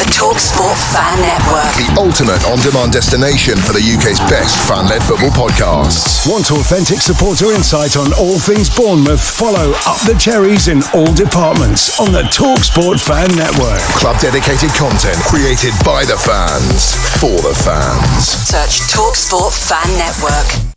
The Talksport Fan Network. The ultimate on-demand destination for the UK's best fan-led football podcasts. Want authentic supporter insight on all things Bournemouth? Follow Up the Cherries in all departments on the Talksport Fan Network. Club-dedicated content created by the fans, for the fans. Search Talksport Fan Network.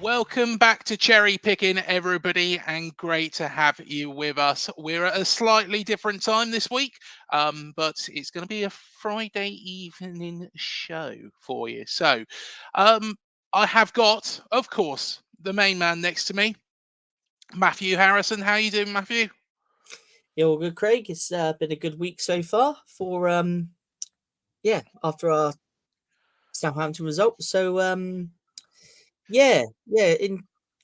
Welcome back to Cherry Picking, everybody, and great to have you with us. We're at a slightly different time this week, but it's going to be a Friday evening show for you. So I have got, of course, the main man next to me, Matthew Harrison. How you doing, Matthew? Yeah, all good, Craig. It's been a good week so far for, after our Southampton result. So,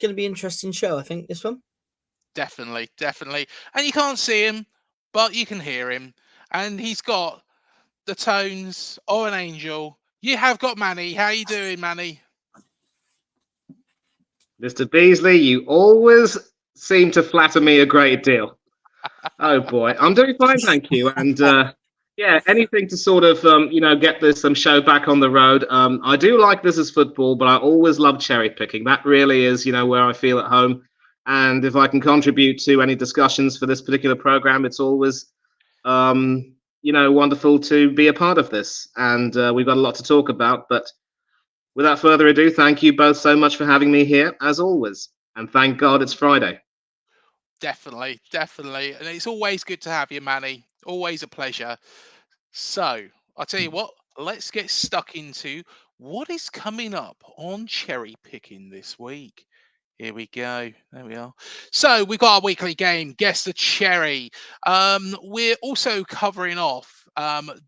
going to be an interesting show, I think, this one. Definitely. And you can't see him, but you can hear him. And he's got the tones of an angel. You have got Manny. How you doing, Manny? Mr. Beasley, you always seem to flatter me a great deal. Oh, boy. I'm doing fine, thank you. And, anything to sort of, get this show back on the road. I do like This Is Football, but I always love cherry picking. That really is, where I feel at home. And if I can contribute to any discussions for this particular program, it's always, wonderful to be a part of this. And we've got a lot to talk about. But without further ado, thank you both so much for having me here, as always. And thank God it's Friday. Definitely. And it's always good to have you, Manny. Always a pleasure. So, I'll tell you what, let's get stuck into what is coming up on Cherry Picking this week. Here we go. There we are. So, we've got our weekly game, Guess the Cherry. We're also covering off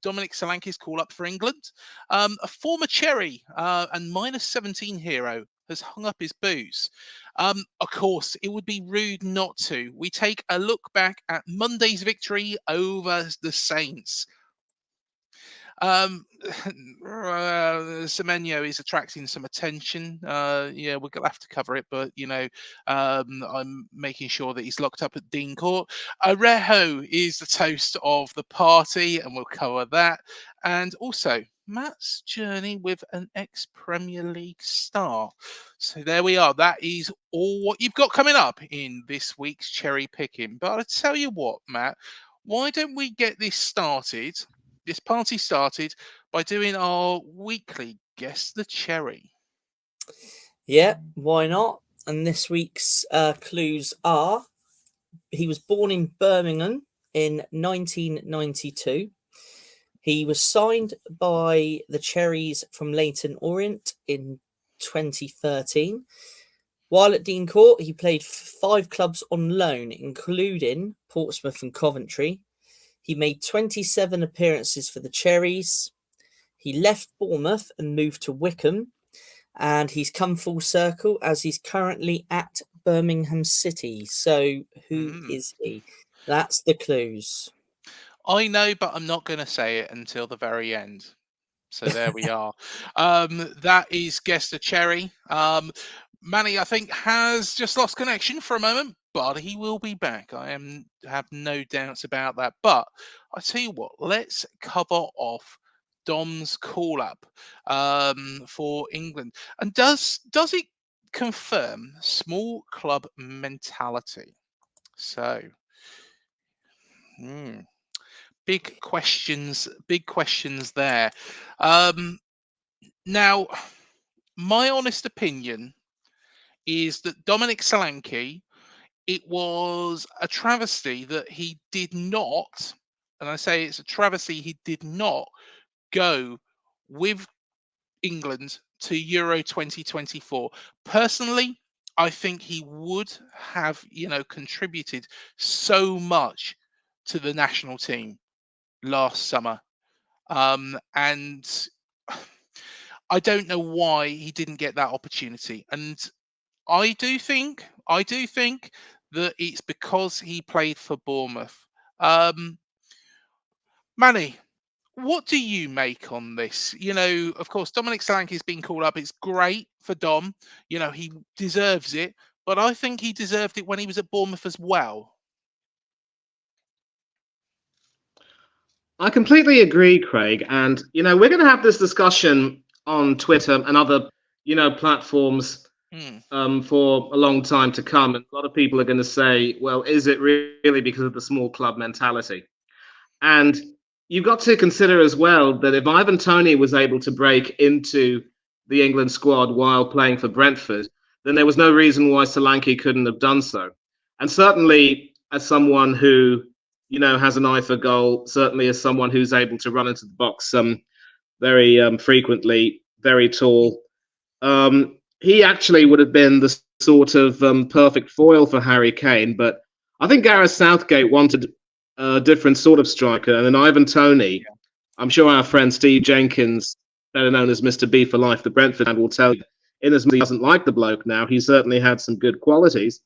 Dominic Solanke's call up for England. A former Cherry and -17 hero has hung up his boots. Of course, it would be rude not to. We take a look back at Monday's victory over the Saints. Semenyo is attracting some attention. We're gonna have to cover it, but I'm making sure that he's locked up at Dean Court. Arejo is the toast of the party, and we'll cover that. And also Matt's journey with an ex-Premier League star. So there we are. That is all what you've got coming up in this week's Cherry Picking. But I'll tell you what, Matt, why don't we get this party started by doing our weekly Guess the Cherry. Yeah, why not? And this week's clues are: he was born in Birmingham in 1992. He was signed by the Cherries from Leyton Orient in 2013. While at Dean Court, he played 5 clubs on loan, including Portsmouth and Coventry. He made 27 appearances for the Cherries. He left Bournemouth and moved to Wycombe. And he's come full circle as he's currently at Birmingham City. So who is he? That's the clues. I know, but I'm not going to say it until the very end. So there we are. That is Guest a Cherry. Manny, I think, has just lost connection for a moment, but he will be back. Have no doubts about that. But I tell you what, let's cover off Dom's call up for England. And does it confirm small club mentality? So, big questions there. Now, my honest opinion is that Dominic Solanke, it was a travesty that he did not, and I say it's a travesty he did not go with England to Euro 2024. Personally, I think he would have, contributed so much to the national team last summer. And I don't know why he didn't get that opportunity. And I do think that it's because he played for Bournemouth. Manny, what do you make on this? Of course, Dominic Solanke's been called up. It's great for Dom. He deserves it. But I think he deserved it when he was at Bournemouth as well. I completely agree, Craig. And, we're going to have this discussion on Twitter and other, platforms for a long time to come. And a lot of people are going to say, well, is it really because of the small club mentality? And you've got to consider as well that if Ivan Toney was able to break into the England squad while playing for Brentford, then there was no reason why Solanke couldn't have done so. And certainly as someone who, has an eye for goal, certainly as someone who's able to run into the box very frequently, very tall, he actually would have been the sort of perfect foil for Harry Kane. But I think Gareth Southgate wanted a different sort of striker. And then Ivan Toney, I'm sure our friend Steve Jenkins, better known as Mr. B for Life, the Brentford fan, will tell you, in as much as he doesn't like the bloke now, he certainly had some good qualities.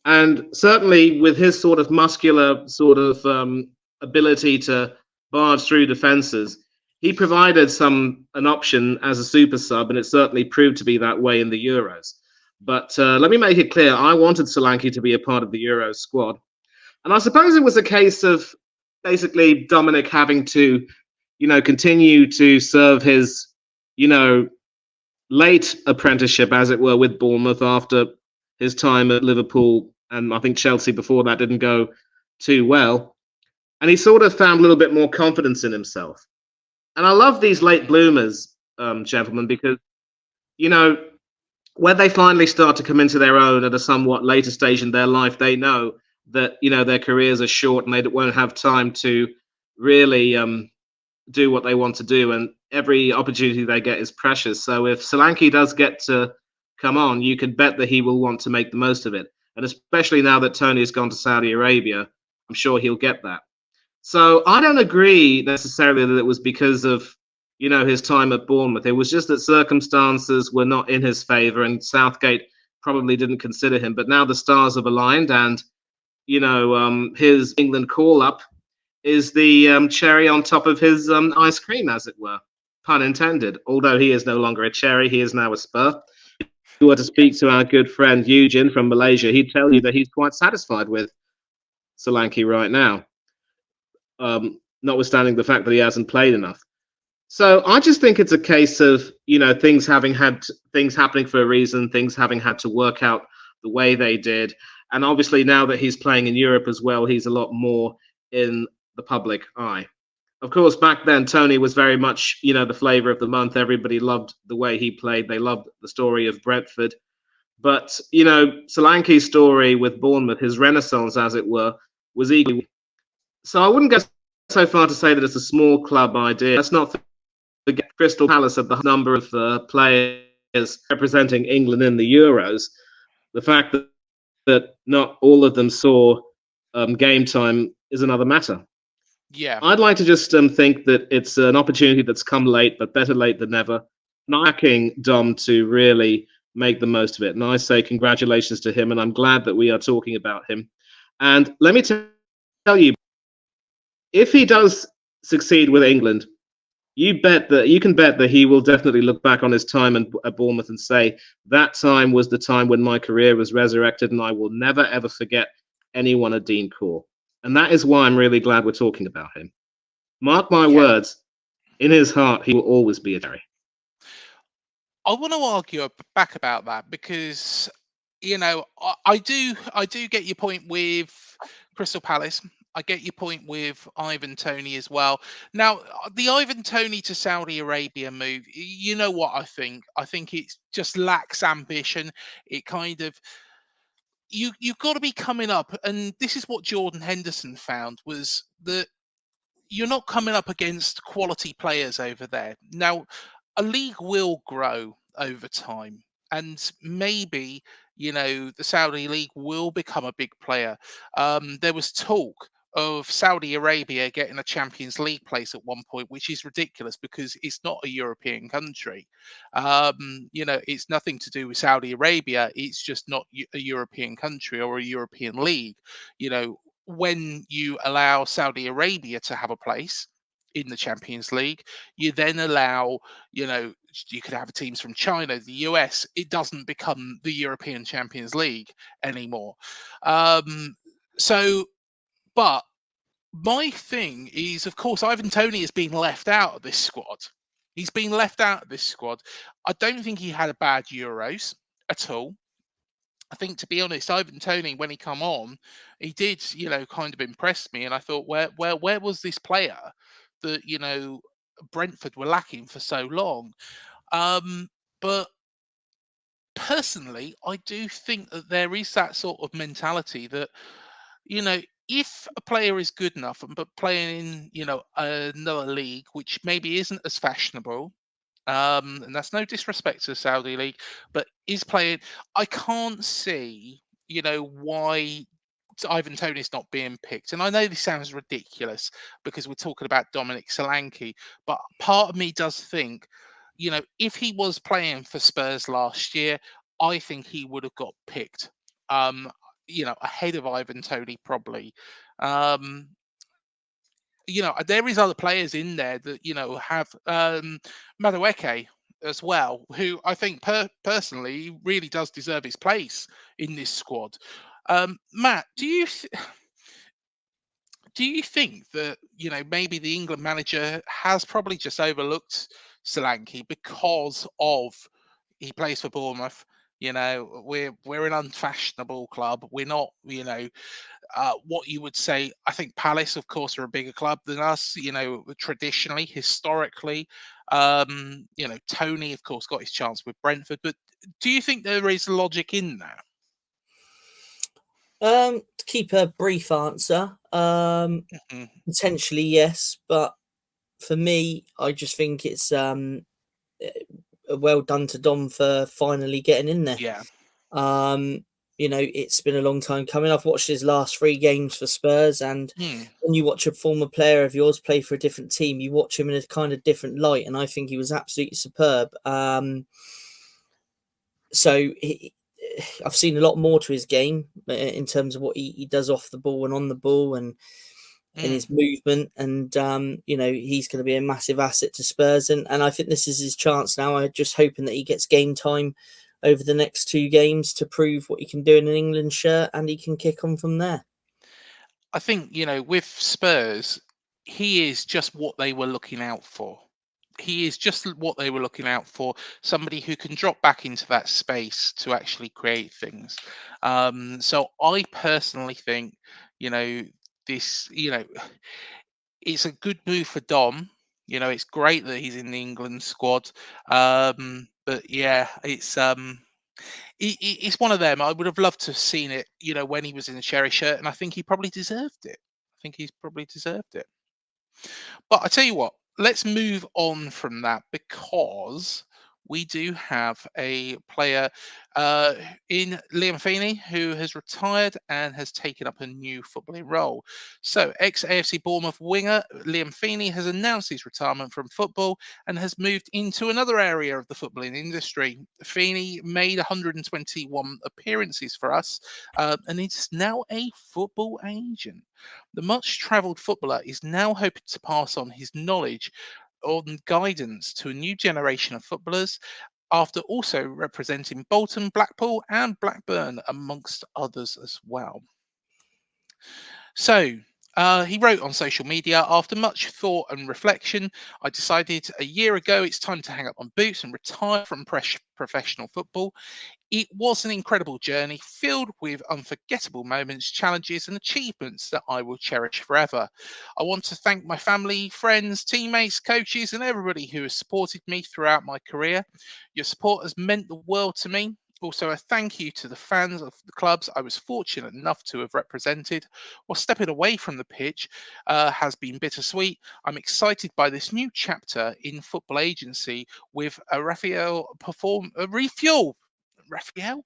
And certainly with his sort of muscular sort of ability to barge through defences, he provided an option as a super sub, and it certainly proved to be that way in the Euros. But let me make it clear, I wanted Solanke to be a part of the Euros squad. And I suppose it was a case of basically Dominic having to, continue to serve his, late apprenticeship, as it were, with Bournemouth after his time at Liverpool. And I think Chelsea before that didn't go too well. And he sort of found a little bit more confidence in himself. And I love these late bloomers, gentlemen, because, when they finally start to come into their own at a somewhat later stage in their life, they know that, their careers are short and they won't have time to really do what they want to do. And every opportunity they get is precious. So if Solanke does get to come on, you can bet that he will want to make the most of it. And especially now that Tony has gone to Saudi Arabia, I'm sure he'll get that. So I don't agree necessarily that it was because of, his time at Bournemouth. It was just that circumstances were not in his favour and Southgate probably didn't consider him. But now the stars have aligned and, his England call-up is the cherry on top of his ice cream, as it were, pun intended. Although he is no longer a cherry, he is now a spur. If you were to speak to our good friend Eugene from Malaysia, he'd tell you that he's quite satisfied with Solanke right now, notwithstanding the fact that he hasn't played enough. So I just think it's a case of, things happening for a reason, things having had to work out the way they did. And obviously now that he's playing in Europe as well, he's a lot more in the public eye. Of course, back then, Tony was very much, the flavour of the month. Everybody loved the way he played. They loved the story of Brentford. But, Solanke's story with Bournemouth, his renaissance, as it were, was equally. So I wouldn't go so far to say that it's a small club idea. Let's not forget Crystal Palace at the number of players representing England in the Euros. The fact that not all of them saw game time is another matter. Yeah. I'd like to just think that it's an opportunity that's come late, but better late than never. Not asking Dom to really make the most of it. And I say congratulations to him, and I'm glad that we are talking about him. And let me tell you, if he does succeed with England, you can bet that he will definitely look back on his time at Bournemouth and say that time was the time when my career was resurrected, and I will never ever forget anyone at Dean Core. And that is why I'm really glad we're talking about him. Mark my Yeah. words, in his heart, he will always be a Cherry. I want to argue back about that because I do get your point with Crystal Palace. I get your point with Ivan Toney as well. Now, the Ivan Toney to Saudi Arabia move, you know what I think? I think it just lacks ambition. It kind of you've got to be coming up, and this is what Jordan Henderson found was that you're not coming up against quality players over there. Now, a league will grow over time, and maybe the Saudi league will become a big player. There was talk of Saudi Arabia getting a Champions League place at one point, which is ridiculous because it's not a European country. It's nothing to do with Saudi Arabia. It's just not a European country or a European league. When you allow Saudi Arabia to have a place in the Champions League, you then allow, you could have teams from China, the US. It doesn't become the European Champions League anymore. So, but my thing is, of course, Ivan Toney has been left out of this squad. He's been left out of this squad. I don't think he had a bad Euros at all. I think, to be honest, Ivan Toney, when he come on, he did, kind of impress me. And I thought, where was this player that Brentford were lacking for so long? But personally, I do think that there is that sort of mentality that, you know, if a player is good enough but playing in, another league which maybe isn't as fashionable, and that's no disrespect to the Saudi league, but is playing. I can't see, why Ivan Toney's not being picked. And I know this sounds ridiculous because we're talking about Dominic Solanke, but part of me does think, if he was playing for Spurs last year, I think he would have got picked. Ahead of Ivan Toney probably. Um, there is other players in there that have Madueke as well, who I think personally really does deserve his place in this squad. Matt, do you think that maybe the England manager has probably just overlooked Solanke because of he plays for Bournemouth? We're an unfashionable club. We're not, what you would say. I think Palace, of course, are a bigger club than us. Traditionally, historically, Tony, of course, got his chance with Brentford. But do you think there is logic in that? To keep a brief answer, potentially yes, but for me, I just think it's well done to Dom for finally getting in there. Yeah. It's been a long time coming. I've watched his last 3 games for Spurs, and when you watch a former player of yours play for a different team, you watch him in a kind of different light, and I think he was absolutely superb. I've seen a lot more to his game in terms of what he does off the ball and on the ball, and in his movement, and he's going to be a massive asset to Spurs, and I think this is his chance now. I'm just hoping that he gets game time over the next 2 games to prove what he can do in an England shirt, and he can kick on from there. I think, with Spurs, he is just what they were looking out for. He is just what they were looking out for. Somebody who can drop back into that space to actually create things. So I personally think, this, it's a good move for Dom. It's great that he's in the England squad. But yeah, it's one of them. I would have loved to have seen it, when he was in the Cherry shirt, and I think he probably deserved it. I think he's probably deserved it. But I tell you what, let's move on from that because we do have a player in Liam Feeney who has retired and has taken up a new footballing role. So, ex-AFC Bournemouth winger Liam Feeney has announced his retirement from football and has moved into another area of the footballing industry. Feeney made 121 appearances for us and is now a football agent. The much travelled footballer is now hoping to pass on his knowledge on guidance to a new generation of footballers after also representing Bolton, Blackpool, and Blackburn, amongst others as well. So, he wrote on social media, after much thought and reflection, I decided a year ago it's time to hang up my boots and retire from professional football. It was an incredible journey filled with unforgettable moments, challenges, and achievements that I will cherish forever. I want to thank my family, friends, teammates, coaches, and everybody who has supported me throughout my career. Your support has meant the world to me. Also, a thank you to the fans of the clubs I was fortunate enough to have represented. While stepping away from the pitch has been bittersweet, I'm excited by this new chapter in football agency with a refuel. Raphael?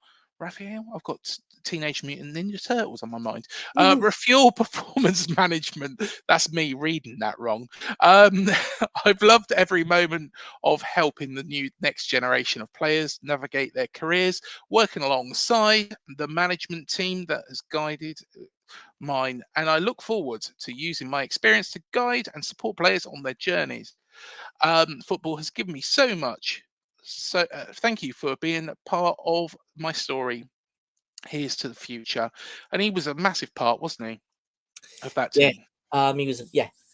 I've got Teenage Mutant Ninja Turtles on my mind. Refuel Performance Management. That's me reading that wrong. I've loved every moment of helping the new next generation of players navigate their careers, working alongside the management team that has guided mine, and I look forward to using my experience to guide and support players on their journeys. Football has given me so much. So thank you for being a part of my story. Here's to the future. And he was a massive part, wasn't he, of that Yeah, team? he was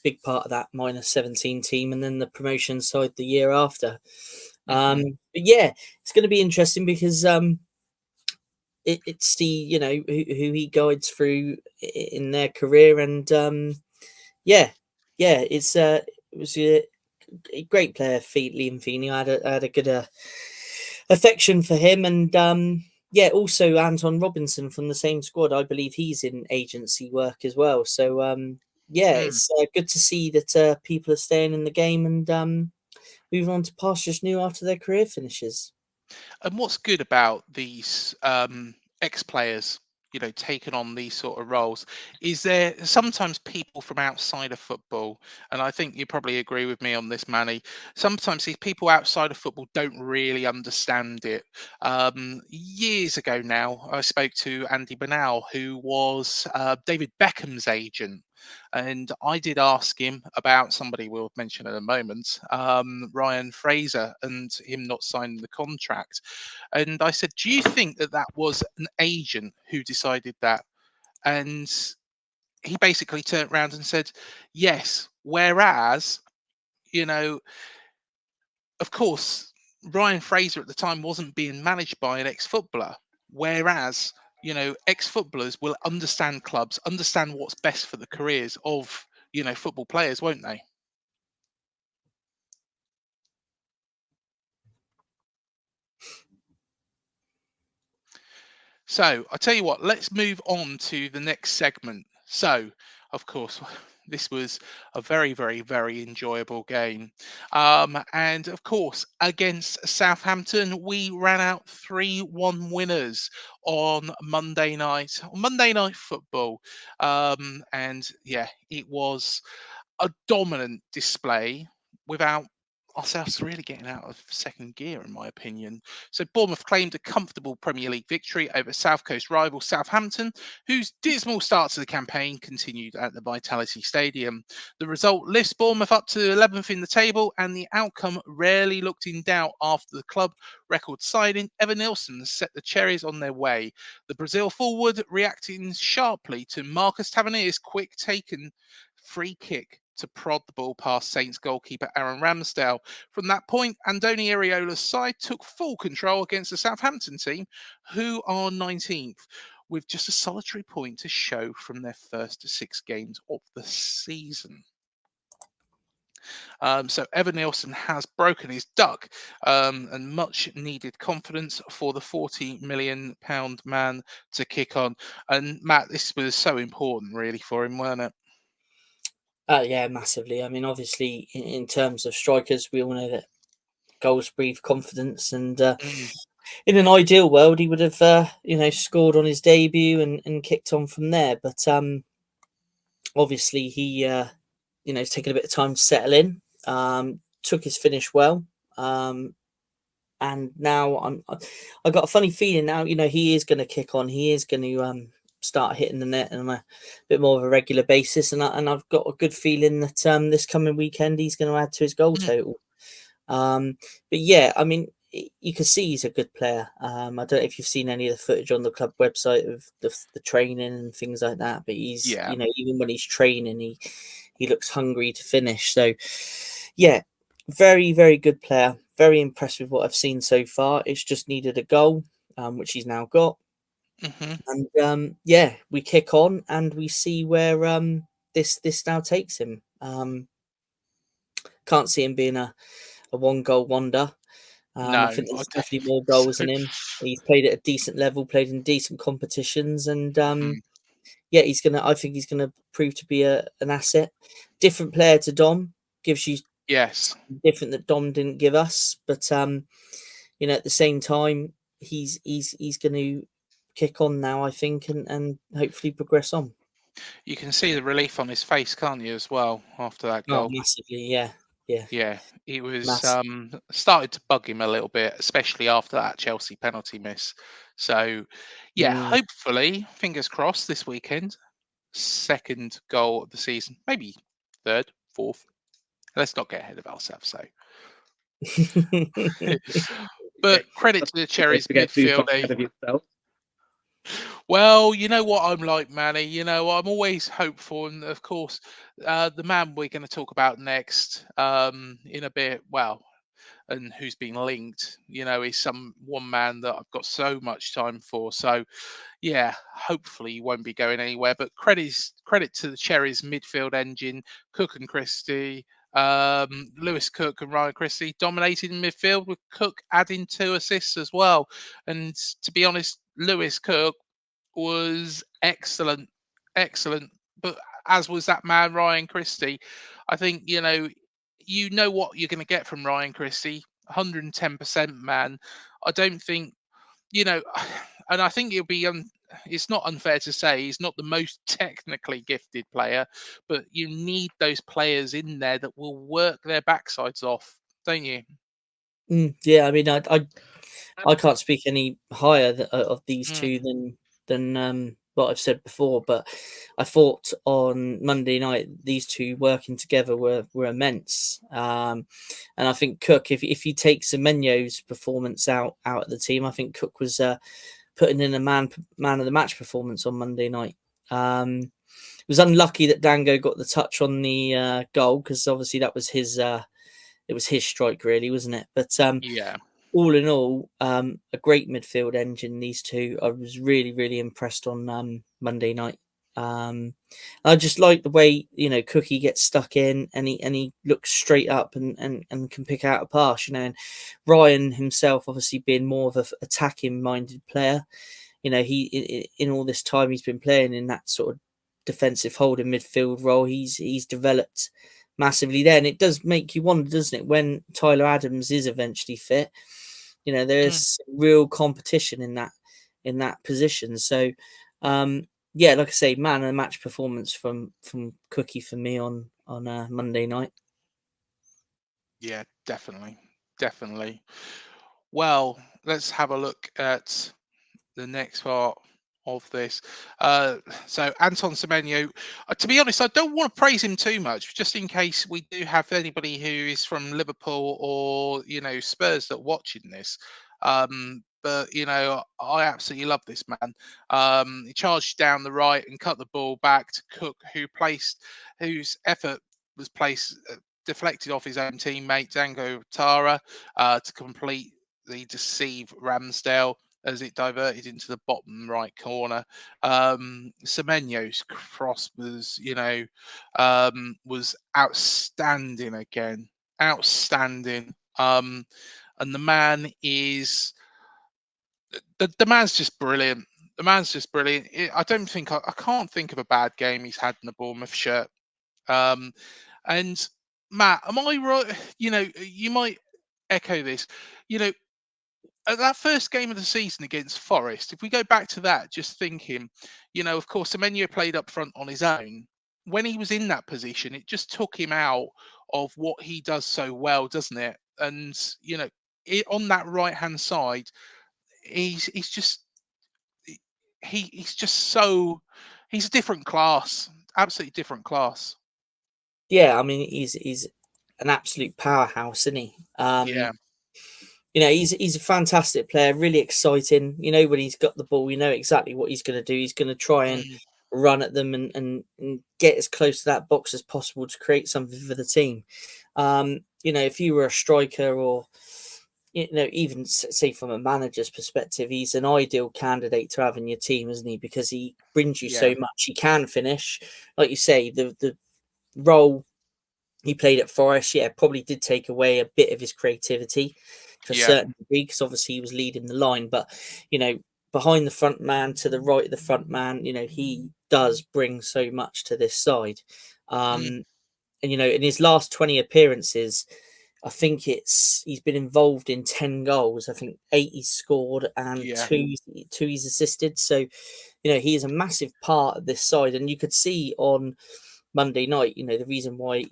big part of that -17 team, and then the promotion side the year after. But yeah, it's going to be interesting because it's the who he guides through in their career, and it was a great player, Liam Feeney. I had a good affection for him, and also Anton Robinson from the same squad. I believe he's in agency work as well. So it's good to see that people are staying in the game and moving on to pastures new after their career finishes. And what's good about these ex-players, taking on these sort of roles, is there sometimes people from outside of football, and I think you probably agree with me on this, Manny. Sometimes these people outside of football don't really understand it. Years ago now, I spoke to Andy Banal, who was David Beckham's agent. And I did ask him about somebody we'll mention in a moment, Ryan Fraser, and him not signing the contract. And I said, do you think that that was an agent who decided that? And he basically turned around and said, yes. Whereas, of course, Ryan Fraser at the time wasn't being managed by an ex-footballer. Whereas, ex-footballers will understand clubs, understand what's best for the careers of, football players, won't they? So I tell you what, let's move on to the next segment. So, of course, this was a very, very, very enjoyable game. And of course, against Southampton, we ran out 3-1 winners on Monday Night Football. And yeah, it was a dominant display without ourselves really getting out of second gear, in my opinion. So Bournemouth claimed a comfortable Premier League victory over South Coast rival Southampton, whose dismal start to the campaign continued at the Vitality Stadium. The result lifts Bournemouth up to 11th in the table, and the outcome rarely looked in doubt after the club record signing Evan Nilsson set the Cherries on their way. The Brazil forward reacting sharply to Marcus Tavernier's quick taken free kick to prod the ball past Saints goalkeeper Aaron Ramsdale. From that point, Andoni Iraola's side took full control against the Southampton team, who are 19th, with just a solitary point to show from their first 6 games of the season. So Evan Nielsen has broken his duck, and much needed confidence for the £40 million man to kick on. And Matt, this was so important really for him, weren't it? Yeah, massively. I mean, obviously, in terms of strikers, we all know that goals breathe confidence, and Mm, in an ideal world, he would have scored on his debut and kicked on from there. But obviously, he it's taken a bit of time to settle in. Took his finish well. And now I got a funny feeling now. He is going to kick on. He is going to start hitting the net on a bit more of a regular basis, and I've got a good feeling that this coming weekend he's going to add to his goal mm. total. But yeah, I mean, you can see he's a good player. I don't know if you've seen any of the footage on the club website of the training and things like that. But he's, Yeah. even when he's training, he looks hungry to finish. So yeah, very very good player. Very impressed with what I've seen so far. It's just needed a goal, which he's now got. Hmm. And yeah, we kick on and we see where this now takes him. Can't see him being a one goal wonder. No, I think I there's don't definitely think more goals so. in him. He's played at a decent level, played in decent competitions, and Mhm. yeah, I think he's gonna prove to be an asset. Different player to Dom, gives you Yes. something different that Dom didn't give us, but at the same time, he's going to kick on now, I think, and hopefully progress on. You can see the relief on his face, can't you, as well, after that Oh, goal? massively, yeah, yeah, Yeah, it was massive. started to bug him a little bit, especially after that Chelsea penalty miss. So, yeah, Mm. hopefully, fingers crossed this weekend, second goal of the season, maybe third, fourth. Let's not get ahead of ourselves. So, Yeah, but credit to the always Cherries to get too far midfield. ahead of yourself. Well, you know what I'm like, Manny. I'm always hopeful, and of course, the man we're going to talk about next, in a bit. Well, and who's been linked, is one man that I've got so much time for. So, yeah, hopefully he won't be going anywhere. But credit to the Cherries midfield engine, Cook and Christie. Lewis Cook and Ryan Christie dominated in midfield, with Cook adding 2 assists as well. And to be honest, Lewis Cook was excellent, excellent. But as was that man Ryan Christie. I think you know what you're going to get from Ryan Christie. 110% man. I don't think you know, and I think it's not unfair to say he's not the most technically gifted player, but you need those players in there that will work their backsides off, don't you? Yeah, I mean, I can't speak any higher of these Mm, two than what I've said before. But I thought on Monday night these two working together were immense. And I think Cook, if you take Semenyo's performance out of the team, I think Cook was putting in a man of the match performance on Monday night. It was unlucky that Dango got the touch on the goal, because obviously that was his. It was his strike, really, wasn't it? But yeah. all in all, a great midfield engine. These two, I was really, really impressed on Monday night. I just like the way Cookie gets stuck in, and he looks straight up and can pick out a pass. And Ryan himself, obviously being more of a attacking minded player, he in all this time he's been playing in that sort of defensive holding midfield role, he's developed massively there. And it does make you wonder, doesn't it, when Tyler Adams is eventually fit, Mm. there's real competition in that position. So yeah, like I say, man of the match performance from Cookie for me on Monday night. Yeah, definitely. Definitely. Well, let's have a look at the next part of this. So Anton Semenyo, to be honest, I don't want to praise him too much, just in case we do have anybody who is from Liverpool or Spurs that are watching this. But I absolutely love this man. He charged down the right and cut the ball back to Cook, whose effort was deflected off his own teammate Dango Tara to complete the deceive Ramsdale as it diverted into the bottom right corner. Semenyo's cross was outstanding again, outstanding. And the man is the man's just brilliant. The man's just brilliant. I don't think I can't think of a bad game he's had in the Bournemouth shirt. Um, and Matt, am I right? You might. echo this. You know, at that first game of the season against Forest, if we go back to that, just thinking, you know, of course, Semenyo played up front on his own. When he was in that position, it just took him out of what he does so well, doesn't it? And you know, on that right hand side, he's just he's just so he's a different class, absolutely different class. Yeah, I mean, he's an absolute powerhouse, isn't he? Yeah, You know, he's a fantastic player, really exciting. You know, when he's got the ball, you know exactly what he's going to do. He's going to try and mm, run at them and get as close to that box as possible to create something for the team. You know, if you were a striker or, you know, even say from a manager's perspective, he's an ideal candidate to have in your team, isn't he? Because he brings you yeah, so much. He can finish, like you say, the role he played at Forest, yeah, probably did take away a bit of his creativity to a yeah, certain degree because obviously he was leading the line. But, you know, behind the front man to the right of the front man, you know, he does bring so much to this side. mm, And, you know, in his last 20 appearances, I think he's been involved in 10 goals. I think 8 he's scored and yeah, two he's assisted. So, you know, he is a massive part of this side. And you could see on Monday night, you know, the reason why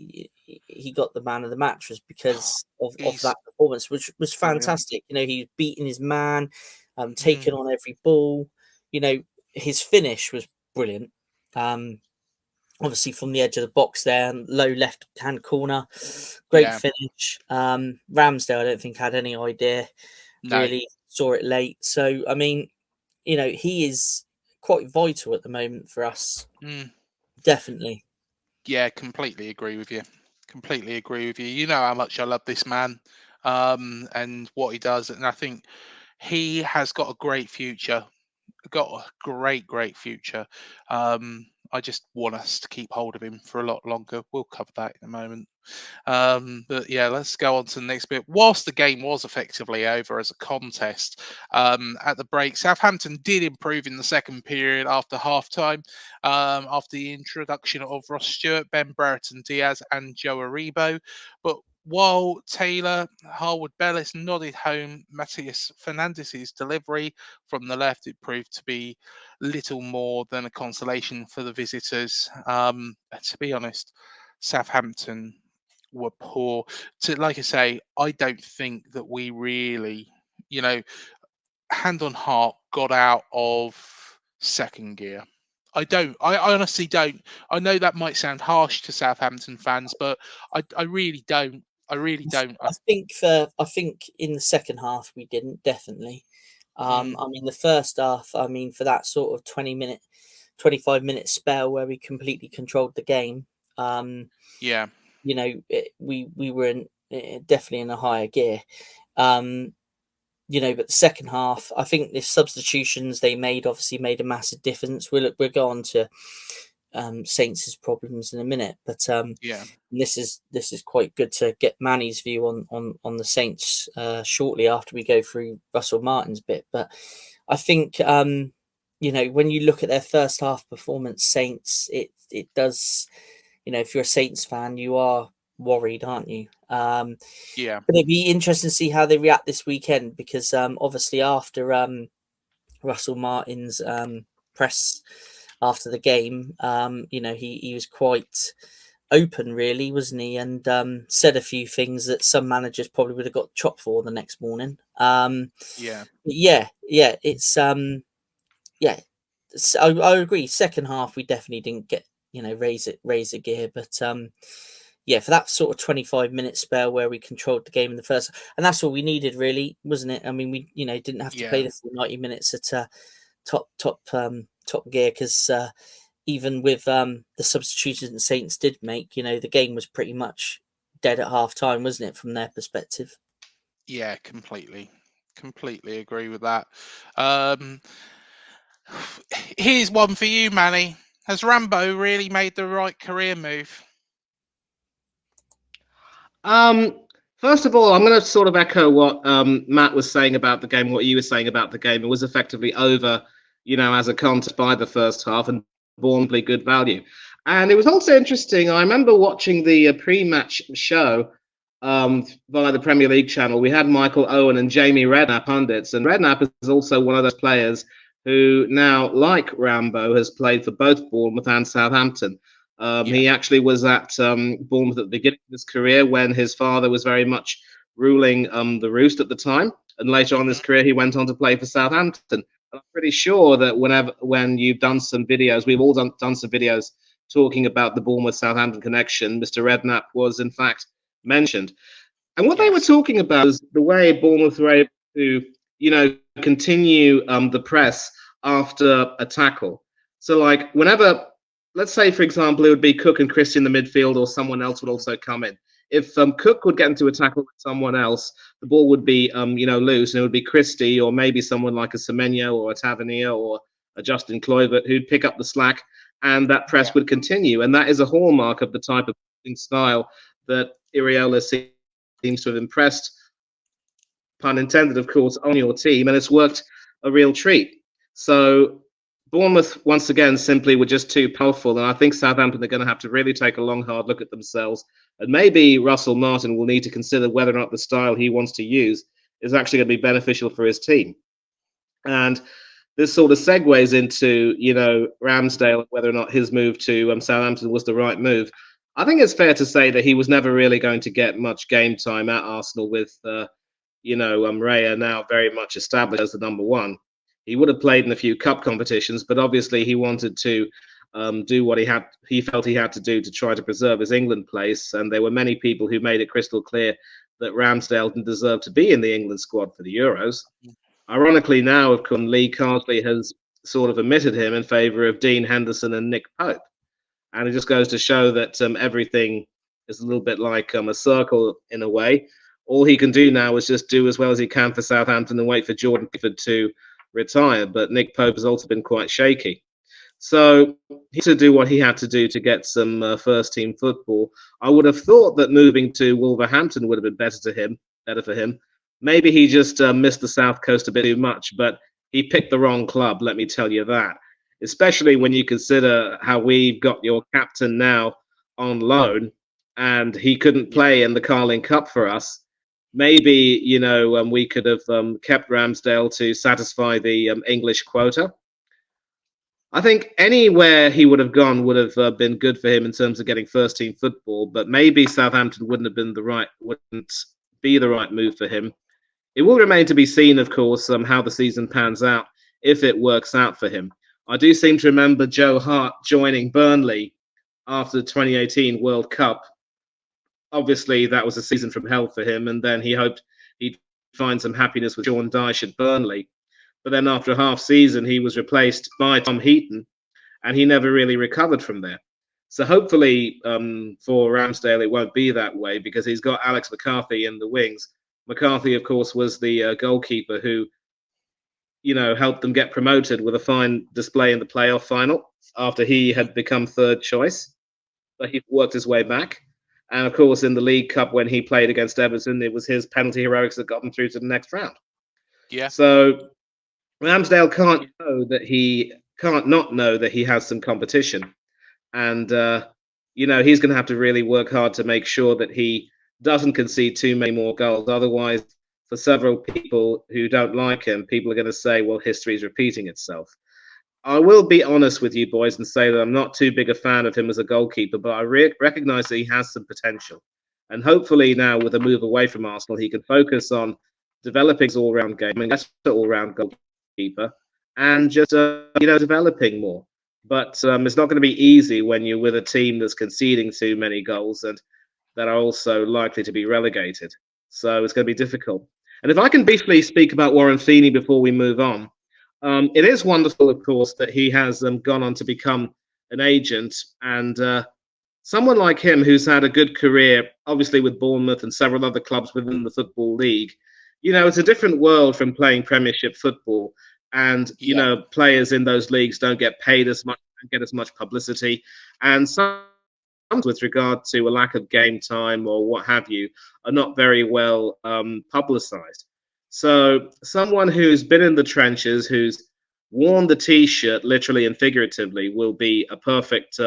he got the man of the match was because of he's that performance, which was brilliant. fantastic. You know, he was beating his man, Mm, taking on every ball. You know, his finish was brilliant. Um, Obviously from the edge of the box there, low left hand corner, great yeah, finish. Ramsdale, I don't think had any idea no. really, saw it late. So I mean, you know, he is quite vital at the moment for us, Mm. definitely. Yeah, completely agree with you. Completely agree with you. You know how much I love this man, and what he does, and I think he has got a great future. Got a great future. I just want us to keep hold of him for a lot longer. We'll cover that in a moment. But yeah, let's go on to the next bit. Whilst the game was effectively over as a contest, at the break, Southampton did improve in the second period after half time, after the introduction of Ross Stewart, Ben Brereton Diaz, and Joe Aribo. But while Taylor, Harwood Bellis nodded home Matthias Fernandez's delivery from the left, it proved to be little more than a consolation for the visitors. To be honest, Southampton were poor. Like I say, I don't think that we really, you know, hand on heart, got out of second gear. I don't. I honestly don't. I know that might sound harsh to Southampton fans, but I really don't. I really don't. I think in the second half we didn't, definitely. Mm, I mean the first half, I mean for that sort of 20-minute, 25-minute spell where we completely controlled the game, yeah, you know, we were definitely in a higher gear. Um, you know, but the second half, I think the substitutions they made obviously made a massive difference. We'll go on to Saints' problems in a minute, but yeah, this is quite good to get Manny's view on the Saints shortly after we go through Russell Martin's bit. But I think you know, when you look at their first half performance, Saints, it does, you know, if you're a Saints fan, you are worried, aren't you? yeah, But it'd be interesting to see how they react this weekend because obviously after Russell Martin's press after the game, you know, he was quite open, really, wasn't he? And said a few things that some managers probably would have got chopped for the next morning. yeah, Yeah, it's yeah. I agree. Second half, we definitely didn't get, you know, raise a gear, but yeah, for that sort of 25-minute spell where we controlled the game in the first, and that's all we needed, really, wasn't it? I mean, we, you know, didn't have to play yeah, the full 90 minutes at top gear because even with the substitutions the Saints did make, you know, the game was pretty much dead at half time, wasn't it, from their perspective? yeah. Completely agree with that. Um, Here's one for you, Manny. Has Rambo really made the right career move? Um, First of all, I'm going to sort of echo what Matt was saying about the game, what you were saying about the game. It was effectively over, you know, as a contest by the first half, and Bournemouth good value. And it was also interesting. I remember watching the pre-match show, via the Premier League channel. We had Michael Owen and Jamie Redknapp pundits, and Redknapp is also one of those players who now, like Rambo, has played for both Bournemouth and Southampton. He actually was at Bournemouth at the beginning of his career when his father was very much ruling the roost at the time, and later on in his career he went on to play for Southampton. And I'm pretty sure that when you've done some videos, we've all done some videos talking about the Bournemouth-Southampton connection, Mr. Redknapp was in fact mentioned. And what they were talking about is the way Bournemouth were able to, continue the press after a tackle. So, like, whenever, let's say, for example, it would be Cook and Christie in the midfield, or someone else would also come in. If Cook would get into a tackle with someone else, the ball would be, loose, and it would be Christie or maybe someone like a Semenyo or a Tavernier or a Justin Kluivert who'd pick up the slack, and that press would continue. And that is a hallmark of the type of style that Iraola seems to have impressed, pun intended, of course, on your team, and it's worked a real treat. So Bournemouth, once again, simply were just too powerful, and I think Southampton are going to have to really take a long, hard look at themselves, and maybe Russell Martin will need to consider whether or not the style he wants to use is actually going to be beneficial for his team. And this sort of segues into, Ramsdale, whether or not his move to Southampton was the right move. I think it's fair to say that he was never really going to get much game time at Arsenal with, Raya now very much established as the number one. He would have played in a few cup competitions, but obviously he wanted to do what he felt he had to do to try to preserve his England place. And there were many people who made it crystal clear that Ramsdale didn't deserve to be in the England squad for the Euros. Ironically, now, of course, Lee Carsley has sort of omitted him in favour of Dean Henderson and Nick Pope. And it just goes to show that everything is a little bit like a circle in a way. All he can do now is just do as well as he can for Southampton and wait for Jordan Pickford to retire. But Nick Pope has also been quite shaky. So he had to do what he had to do to get some first-team football. I would have thought that moving to Wolverhampton would have been better for him. Maybe he just missed the South Coast a bit too much, but he picked the wrong club, let me tell you that. Especially when you consider how we've got your captain now on loan, and he couldn't play in the Carling Cup for us. Maybe, we could have kept Ramsdale to satisfy the English quota. I think anywhere he would have gone would have been good for him in terms of getting first-team football, but maybe Southampton wouldn't be the right move for him. It will remain to be seen, of course, how the season pans out, if it works out for him. I do seem to remember Joe Hart joining Burnley after the 2018 World Cup. Obviously, that was a season from hell for him, and then he hoped he'd find some happiness with Sean Dyche at Burnley. But then after a half season, he was replaced by Tom Heaton, and he never really recovered from there. So hopefully for Ramsdale, it won't be that way, because he's got Alex McCarthy in the wings. McCarthy, of course, was the goalkeeper who helped them get promoted with a fine display in the playoff final after he had become third choice. But he worked his way back. And, of course, in the League Cup, when he played against Everton, it was his penalty heroics that got them through to the next round. Yeah. So Ramsdale can't not know that he has some competition. And, he's going to have to really work hard to make sure that he doesn't concede too many more goals. Otherwise, for several people who don't like him, people are going to say, well, history is repeating itself. I will be honest with you boys and say that I'm not too big a fan of him as a goalkeeper, but I recognise that he has some potential. And hopefully now, with a move away from Arsenal, he can focus on developing his all-round game, and that's an all-round goalkeeper, and just, developing more. But it's not going to be easy when you're with a team that's conceding too many goals and that are also likely to be relegated. So it's going to be difficult. And if I can briefly speak about Warren Feeney before we move on, it is wonderful, of course, that he has gone on to become an agent. And someone like him who's had a good career, obviously with Bournemouth and several other clubs within the Football League, it's a different world from playing Premiership football. And, players in those leagues don't get paid as much, don't get as much publicity. And some, with regard to a lack of game time or what have you, are not very well publicized. So someone who's been in the trenches, who's worn the T-shirt literally and figuratively, will be a perfect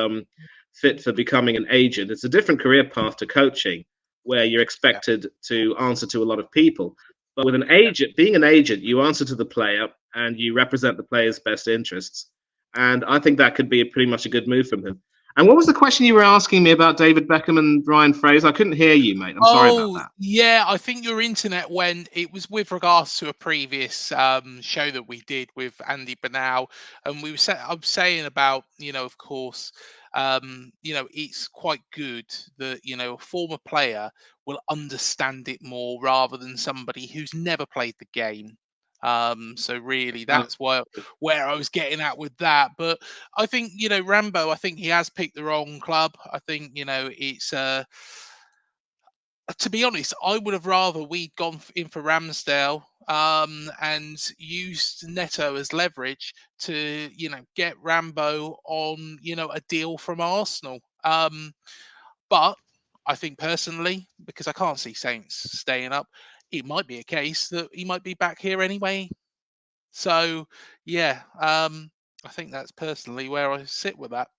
fit for becoming an agent. It's a different career path to coaching, where you're expected to answer to a lot of people. But with an agent, being an agent, you answer to the player and you represent the player's best interests. And I think that could be pretty much a good move from him. And what was the question you were asking me about David Beckham and Ryan Fraser? I couldn't hear you, mate. I'm sorry about Oh, that. yeah, I think your internet went. It was with regards to a previous show that we did with Andy Banal, and I was saying about, of course, it's quite good that, a former player will understand it more rather than somebody who's never played the game. So really, that's where I was getting at with that. But I think, Rambo, I think he has picked the wrong club. I think, it's to be honest, I would have rather we'd gone in for Ramsdale and used Neto as leverage to, get Rambo on, a deal from Arsenal. But I think personally, because I can't see Saints staying up, it might be a case that he might be back here anyway. So, yeah, I think that's personally where I sit with that.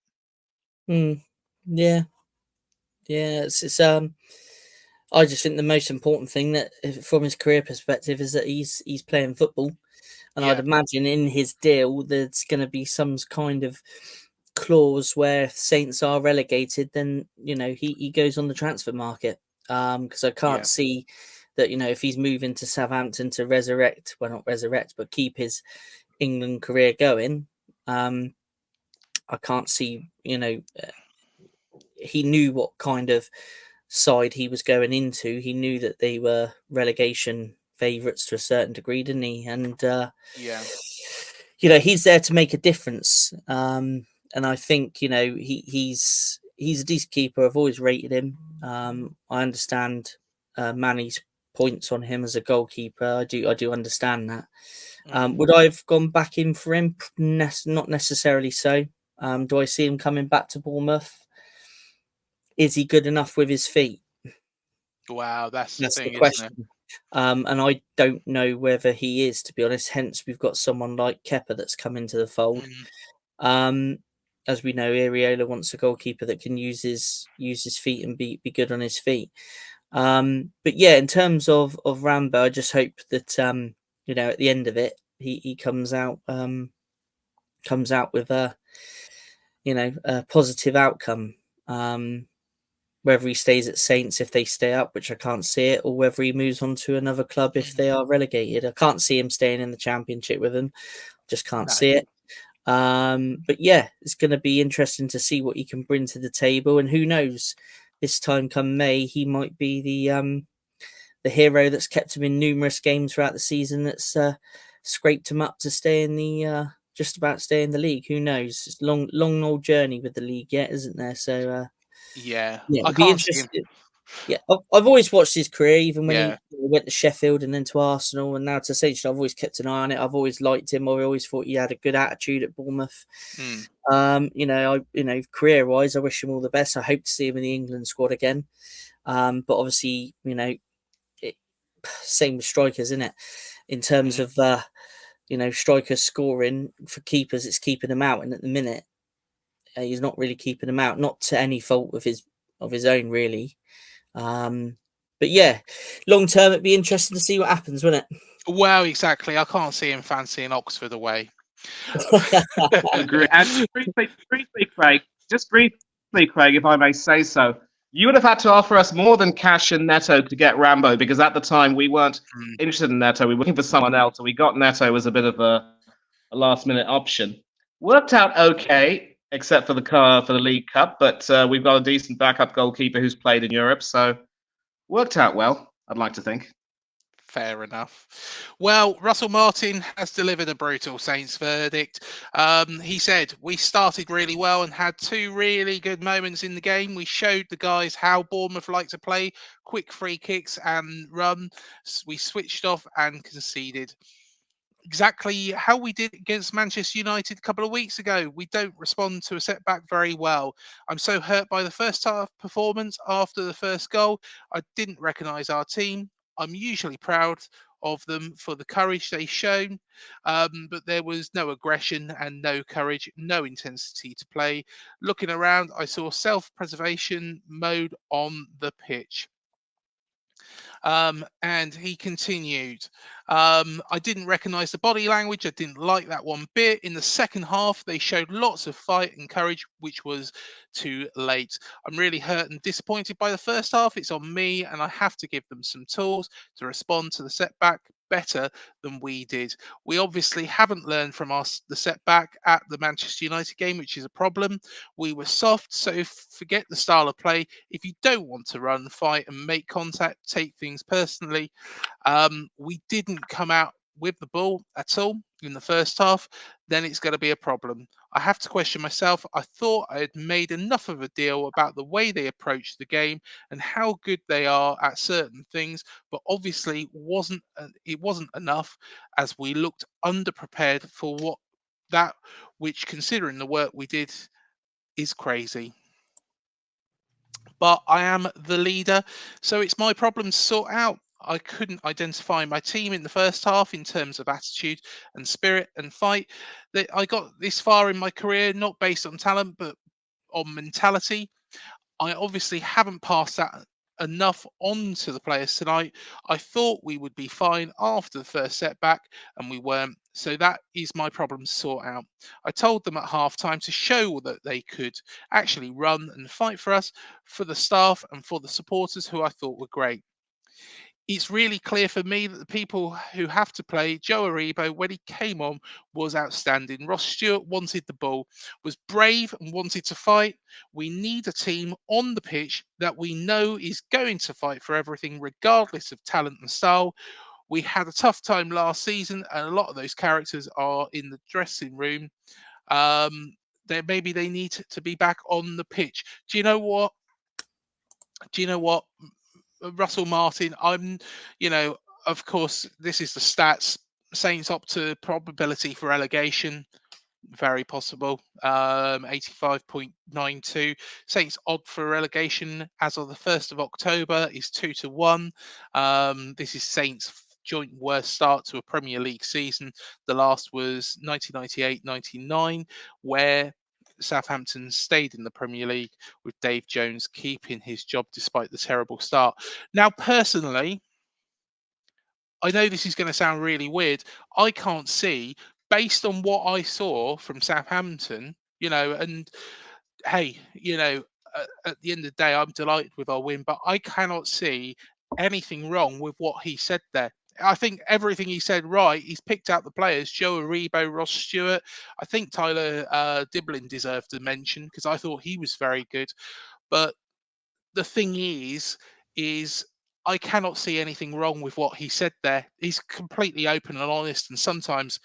Yeah, yeah. It's I just think the most important thing that, from his career perspective, is that he's playing football, and I'd Yeah, imagine in his deal there's going to be some kind of clause where if Saints are relegated, then he goes on the transfer market. Because I can't yeah, see that if he's moving to Southampton to resurrect, well, not resurrect, but keep his England career going. I can't see. He knew what kind of side he was going into. He knew that they were relegation favourites to a certain degree, didn't he? And yeah. he's there to make a difference. And I think he's a decent keeper. I've always rated him. I understand Manny's points on him as a goalkeeper. I do understand that. Would I have gone back in for him? Not necessarily so. Do I see him coming back to Bournemouth? Is he good enough with his feet? Wow, that's the That's the thing, isn't it? question. And I don't know whether he is, to be honest. Hence, we've got someone like Kepa that's come into the fold. Mm, As we know, Areola wants a goalkeeper that can use his feet and be good on his feet. But yeah, in terms of Rambo, I just hope that at the end of it, he comes out with a positive outcome. Whether he stays at Saints if they stay up, which I can't see it, or whether he moves on to another club if mm. they are relegated. I can't see him staying in the Championship with them. Just can't No. see it. But yeah, it's going to be interesting to see what he can bring to the table. And who knows, this time come May, he might be the hero that's kept him in numerous games throughout the season. That's scraped him up to stay in the just about stay in the league. Who knows? It's long old journey with the league yet, isn't there? So Yeah, yeah, I it'll be can't see him. interesting. Yeah, I've always watched his career, even when Yeah, he went to Sheffield and then to Arsenal and now to Saints. I've always kept an eye on it. I've always liked him. I always thought he had a good attitude at Bournemouth. mm, Career wise, I wish him all the best. I hope to see him in the England squad again. But obviously, same with strikers, isn't it? In terms mm. of strikers scoring for keepers, it's keeping them out, and at the minute, he's not really keeping them out. Not to any fault of his own, really. But yeah, long term, it'd be interesting to see what happens, wouldn't Well, exactly. I can't see him fancying Oxford away. it? Agree. And briefly, Craig, if I may say so, you would have had to offer us more than cash and Neto to get Rambo, because at the time we weren't Mm, interested in Neto. We were looking for someone else, so we got Neto as a bit of a last minute option. Worked out okay, except for the League Cup, but we've got a decent backup goalkeeper who's played in Europe, so worked out well, I'd like to think. fair enough. Well, Russell Martin has delivered a brutal Saints verdict. He said, "We started really well and had two really good moments in the game. We showed the guys how Bournemouth like to play, quick free kicks and run. We switched off and conceded. Exactly how we did against Manchester United a couple of weeks ago. We don't respond to a setback very well. I'm so hurt by the first half performance after the first goal. I didn't recognise our team. I'm usually proud of them for the courage they shown, but there was no aggression and no courage, no intensity to play. Looking around, I saw self-preservation mode on the pitch." And he continued. I didn't recognise the body language. I didn't like that one bit. In the second half, they showed lots of fight and courage, which was too late. I'm really hurt and disappointed by the first half. It's on me, and I have to give them some tools to respond to the setback better than we did. We obviously haven't learned from the setback at the Manchester United game, which is a problem. We were soft, so forget the style of play. If you don't want to run, fight, and make contact, take things personally. We didn't come out with the ball at all in the first half, then it's going to be a problem. I have to question myself. I thought I had made enough of a deal about the way they approach the game and how good they are at certain things, but obviously it wasn't enough, as we looked underprepared for which, considering the work we did, is crazy. But I am the leader, so it's my problem to sort out. I couldn't identify my team in the first half in terms of attitude and spirit and fight. That I got this far in my career not based on talent but on mentality. I obviously haven't passed that enough on to the players tonight. I thought we would be fine after the first setback, and we weren't. So that is my problem to sort out. I told them at half time to show that they could actually run and fight for us, for the staff, and for the supporters, who I thought were great. It's really clear for me that the people who have to play, Joe Aribo, when he came on, was outstanding. Ross Stewart wanted the ball, was brave and wanted to fight. We need a team on the pitch that we know is going to fight for everything, regardless of talent and style. We had a tough time last season, and a lot of those characters are in the dressing room. Maybe they need to be back on the pitch. Do you know what? Russell Martin, of course, this is the stats. Saints up to probability for relegation, very possible. 85.92. Saints odd for relegation as of the 1st of October is 2-1. This is Saints' joint worst start to a Premier League season. The last was 1998-99, where Southampton stayed in the Premier League, with Dave Jones keeping his job despite the terrible start. Now, personally, I know this is going to sound really weird. I can't see, based on what I saw from Southampton, and hey, at the end of the day, I'm delighted with our win, but I cannot see anything wrong with what he said there. I think everything he said right. He's picked out the players: Joe Aribo, Ross Stewart. I think Tyler Diblin deserved a mention because I thought he was very good. But the thing is I cannot see anything wrong with what he said there. He's completely open and honest, and sometimes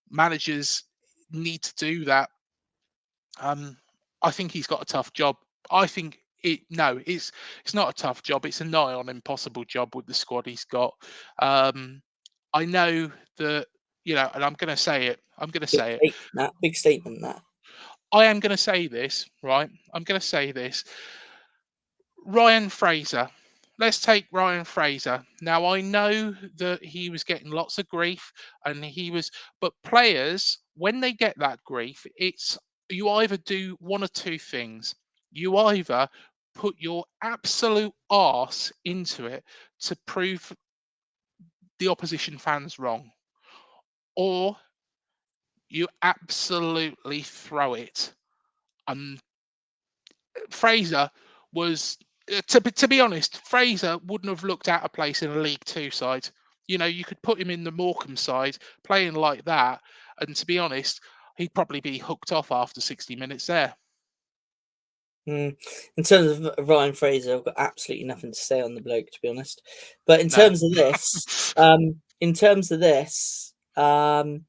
managers need to do that. I think he's got a tough job. I think it's not a tough job. It's a nigh on impossible job with the squad he's got. I know that, and I'm going to say it. I'm going to say it. Big statement. That I am going to say this, right? I'm going to say this. Ryan Fraser. Let's take Ryan Fraser. Now, I know that he was getting lots of grief, but players, when they get that grief, you either do one or two things. You either put your absolute arse into it to prove the opposition fans wrong, or you absolutely throw it. Fraser was, to be honest, Fraser wouldn't have looked out of place in a League Two side. You could put him in the Morecambe side playing like that, and to be honest, he'd probably be hooked off after 60 minutes there. In terms of Ryan Fraser, I've got absolutely nothing to say on the bloke, to be honest. But in terms of this, I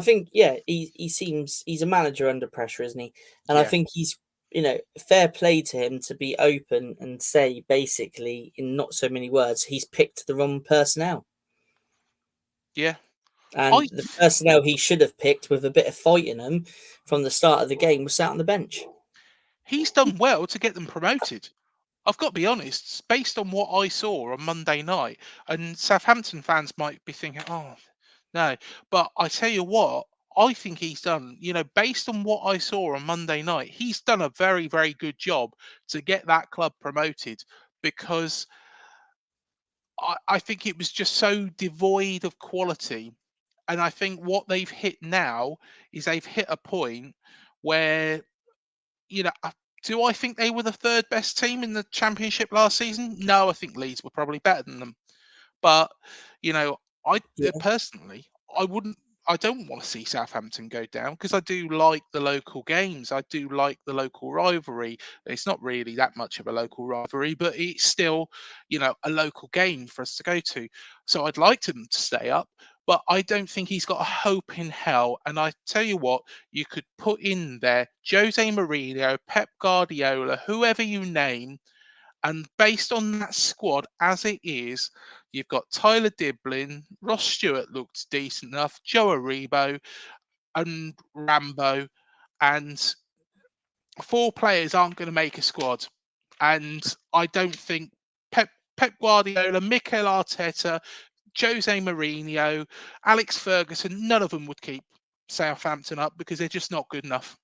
think, he seems he's a manager under pressure, isn't he? And I think he's, fair play to him to be open and say, basically, in not so many words, he's picked the wrong personnel. Yeah. And the personnel he should have picked with a bit of fight in them from the start of the game was sat on the bench. He's done well to get them promoted. I've got to be honest, based on what I saw on Monday night, and Southampton fans might be thinking, oh, no. But I tell you what, I think he's done, based on what I saw on Monday night, he's done a very, very good job to get that club promoted, because I think it was just so devoid of quality. And I think what they've hit now is they've hit a point where, you know, do I think they were the third best team in the Championship last season? No, I think Leeds were probably better than them. But, you know, I Yeah. personally, I wouldn't. I don't want to see Southampton go down because I do like the local games. I do like the local rivalry. It's not really that much of a local rivalry, but it's still, you know, a local game for us to go to. So I'd like them to stay up, but I don't think he's got a hope in hell. And I tell you what, you could put in there Jose Mourinho, Pep Guardiola, whoever you name, and based on that squad as it is, you've got Tyler Diblin, Ross Stewart looked decent enough, Joe Aribo, and Rambo, and four players aren't going to make a squad. And I don't think Pep Guardiola, Mikel Arteta, Jose Mourinho, Alex Ferguson, none of them would keep Southampton up because they're just not good enough.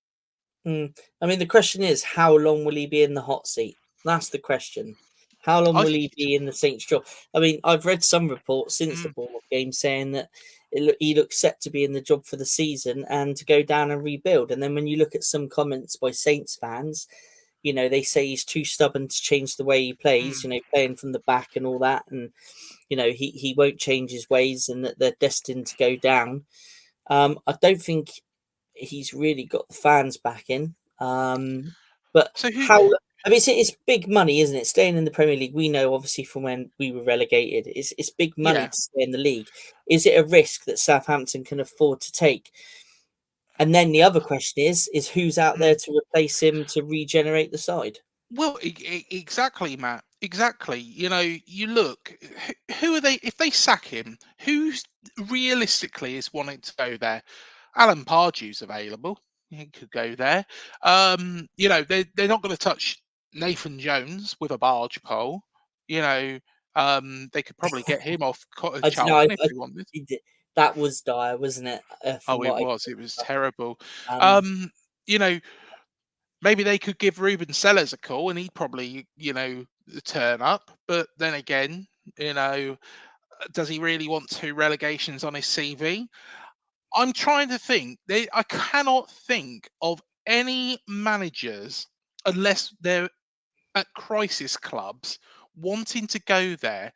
I mean, the question is, how long will he be in the hot seat? That's the question. How long I will think he be in the Saints job? I mean, I've read some reports since the Bournemouth game saying that he looks set to be in the job for the season and to go down and rebuild. And then when you look at some comments by Saints fans, you know, they say he's too stubborn to change the way he plays, you know, playing from the back and all that. And, you know, he won't change his ways and that they're destined to go down. I don't think he's really got the fans backing. But so. Who? how? I mean, it's big money, isn't it? Staying in the Premier League, we know obviously from when we were relegated, it's big money Yeah. to stay in the league. Is it a risk that Southampton can afford to take? And then the other question is who's out there to replace him to regenerate the side? Well, exactly, Matt. Exactly. You know, you look, who are they? If they sack him, who's realistically is wanting to go there? Alan Pardew's available. He could go there. You know, they're not going to touch Nathan Jones with a barge pole. You know, they could probably get him off I don't know. Charlton if they wanted. That was dire, wasn't it? Oh, From it what was. It was terrible. um, You know, maybe they could give Ruben Sellers a call and he'd probably, you know, turn up. But then again, you know, does he really want two relegations on his CV? I'm trying to think. I cannot think of any managers, unless they're at crisis clubs, wanting to go there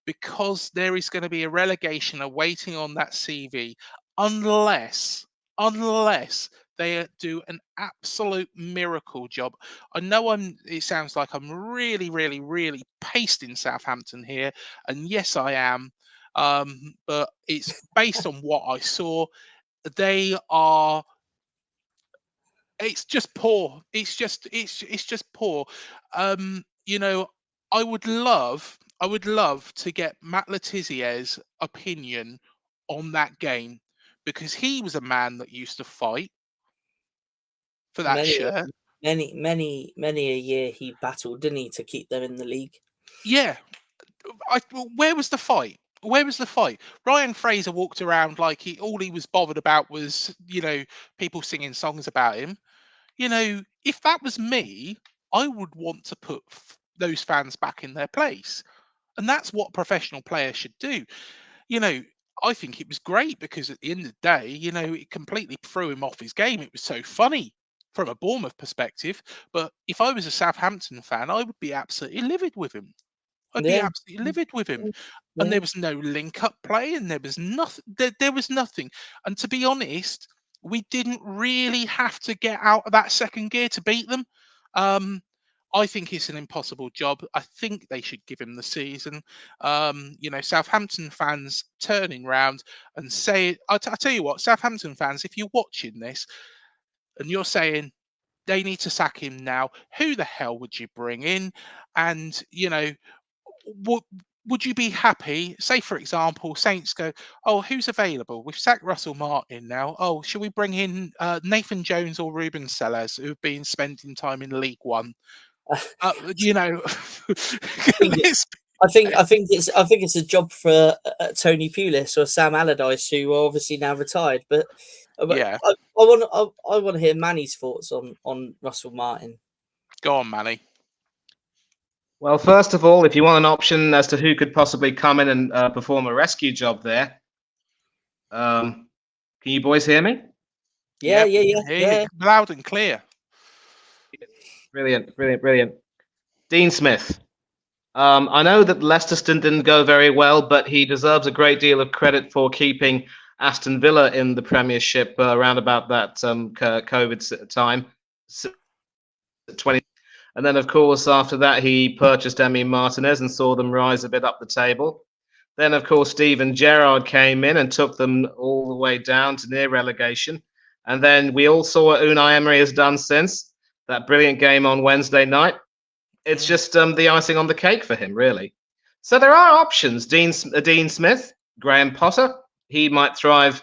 because there is going to be a relegation awaiting on that CV, unless unless they do an absolute miracle job. I know it sounds like I'm really, really, really pasting Southampton here, and yes, I am. But it's based on what I saw. They are. It's just poor. It's just poor. You know, I would love to get Matt Letizier's opinion on that game because he was a man that used to fight for that many, shirt. many a year he battled, didn't he, to keep them in the league? Yeah, where was the fight? Where was the fight? Ryan Fraser walked around like all he was bothered about was, you know, people singing songs about him. You know, if that was me, I would want to put those fans back in their place. And that's what professional players should do. You know, I think it was great because at the end of the day, you know, it completely threw him off his game. It was so funny from a Bournemouth perspective. But if I was a Southampton fan, I would be absolutely livid with him. I'd be Yeah, absolutely livid with him. And yeah. there was no link up play and there was nothing. There was nothing. And to be honest, we didn't really have to get out of that second gear to beat them. Um, I think it's an impossible job. I think they should give him the season. You know, Southampton fans turning round and say, I tell you what, Southampton fans, if you're watching this and you're saying they need to sack him now, who the hell would you bring in? And, you know, would would you be happy? Say, for example, Saints go, "Oh, who's available? We've sacked Russell Martin now. Oh, shall we bring in Nathan Jones or Ruben Sellers, who've been spending time in League One?" You know, I think it, let's I think it's a job for Tony Pulis or Sam Allardyce, who are obviously now retired. But yeah, I want to hear Manny's thoughts on Russell Martin. go on, Manny. Well, first of all, if you want an option as to who could possibly come in and perform a rescue job there, can you boys hear me? Yeah, Yep. yeah, yeah, Hear you yeah. loud and clear. Brilliant, brilliant, brilliant. Dean Smith. I know that Leicesterton didn't go very well, but he deserves a great deal of credit for keeping Aston Villa in the Premiership around about that COVID time, 20. And then, of course, after that, he purchased Emi Martinez and saw them rise a bit up the table. Then, of course, Steven Gerrard came in and took them all the way down to near relegation. And then we all saw what Unai Emery has done since that brilliant game on Wednesday night. It's just the icing on the cake for him, really. So there are options. Dean Smith, Graham Potter, he might thrive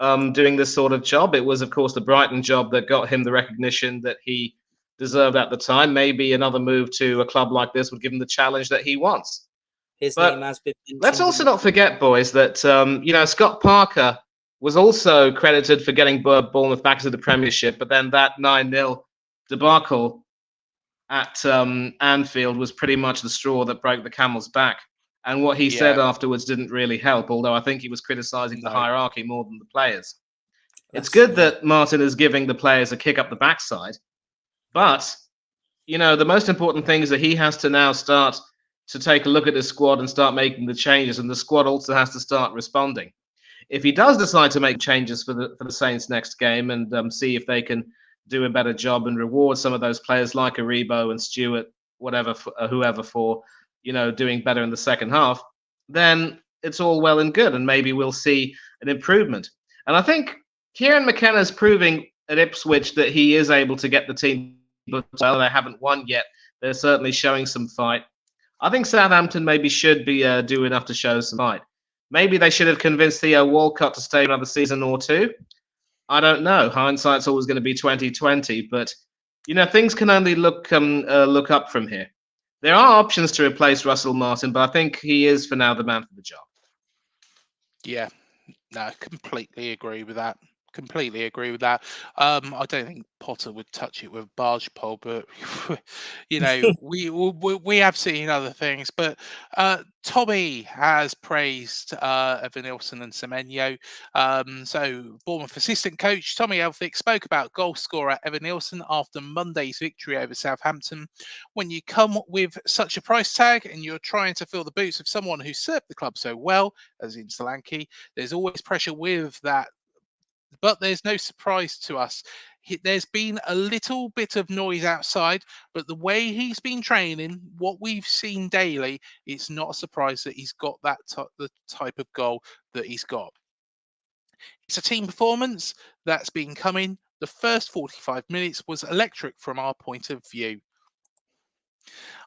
doing this sort of job. It was, of course, the Brighton job that got him the recognition that he deserved at the time. Maybe another move to a club like this would give him the challenge that he wants. His But name has been let's mentioned. also not forget, boys, that Scott Parker was also credited for getting Bournemouth back to the Premiership, but then that 9-0 debacle at Anfield was pretty much the straw that broke the camel's back. And what he said afterwards didn't really help, although I think he was criticising the hierarchy more than the players. It's good that Martin is giving the players a kick up the backside, but, the most important thing is that he has to now start to take a look at his squad and start making the changes, and the squad also has to start responding. If he does decide to make changes for the Saints next game and see if they can do a better job and reward some of those players like Aribo and Stewart, whoever for doing better in the second half, then it's all well and good, and maybe we'll see an improvement. And I think Kieran McKenna is proving at Ipswich that he is able to get the team. But well, they haven't won yet. They're certainly showing some fight. I think Southampton maybe should be do enough to show some fight. Maybe they should have convinced Theo Walcott to stay another season or two. I don't know. Hindsight's always going to be 2020, but things can only look up from here. There are options to replace Russell Martin, but I think he is for now the man for the job. Yeah, no, completely agree with that. Completely agree with that. I don't think Potter would touch it with a barge pole, but we have seen other things. But Tommy has praised Evan Nilsson and Semenyo. So Bournemouth assistant coach Tommy Elphick spoke about goal scorer Evan Nilsson after Monday's victory over Southampton. When you come with such a price tag and you're trying to fill the boots of someone who served the club so well, as in Solanke, there's always pressure with that. But there's no surprise to us. There's been a little bit of noise outside, but the way he's been training, what we've seen daily, it's not a surprise that he's got the type of goal that he's got. It's a team performance that's been coming. The first 45 minutes was electric from our point of view.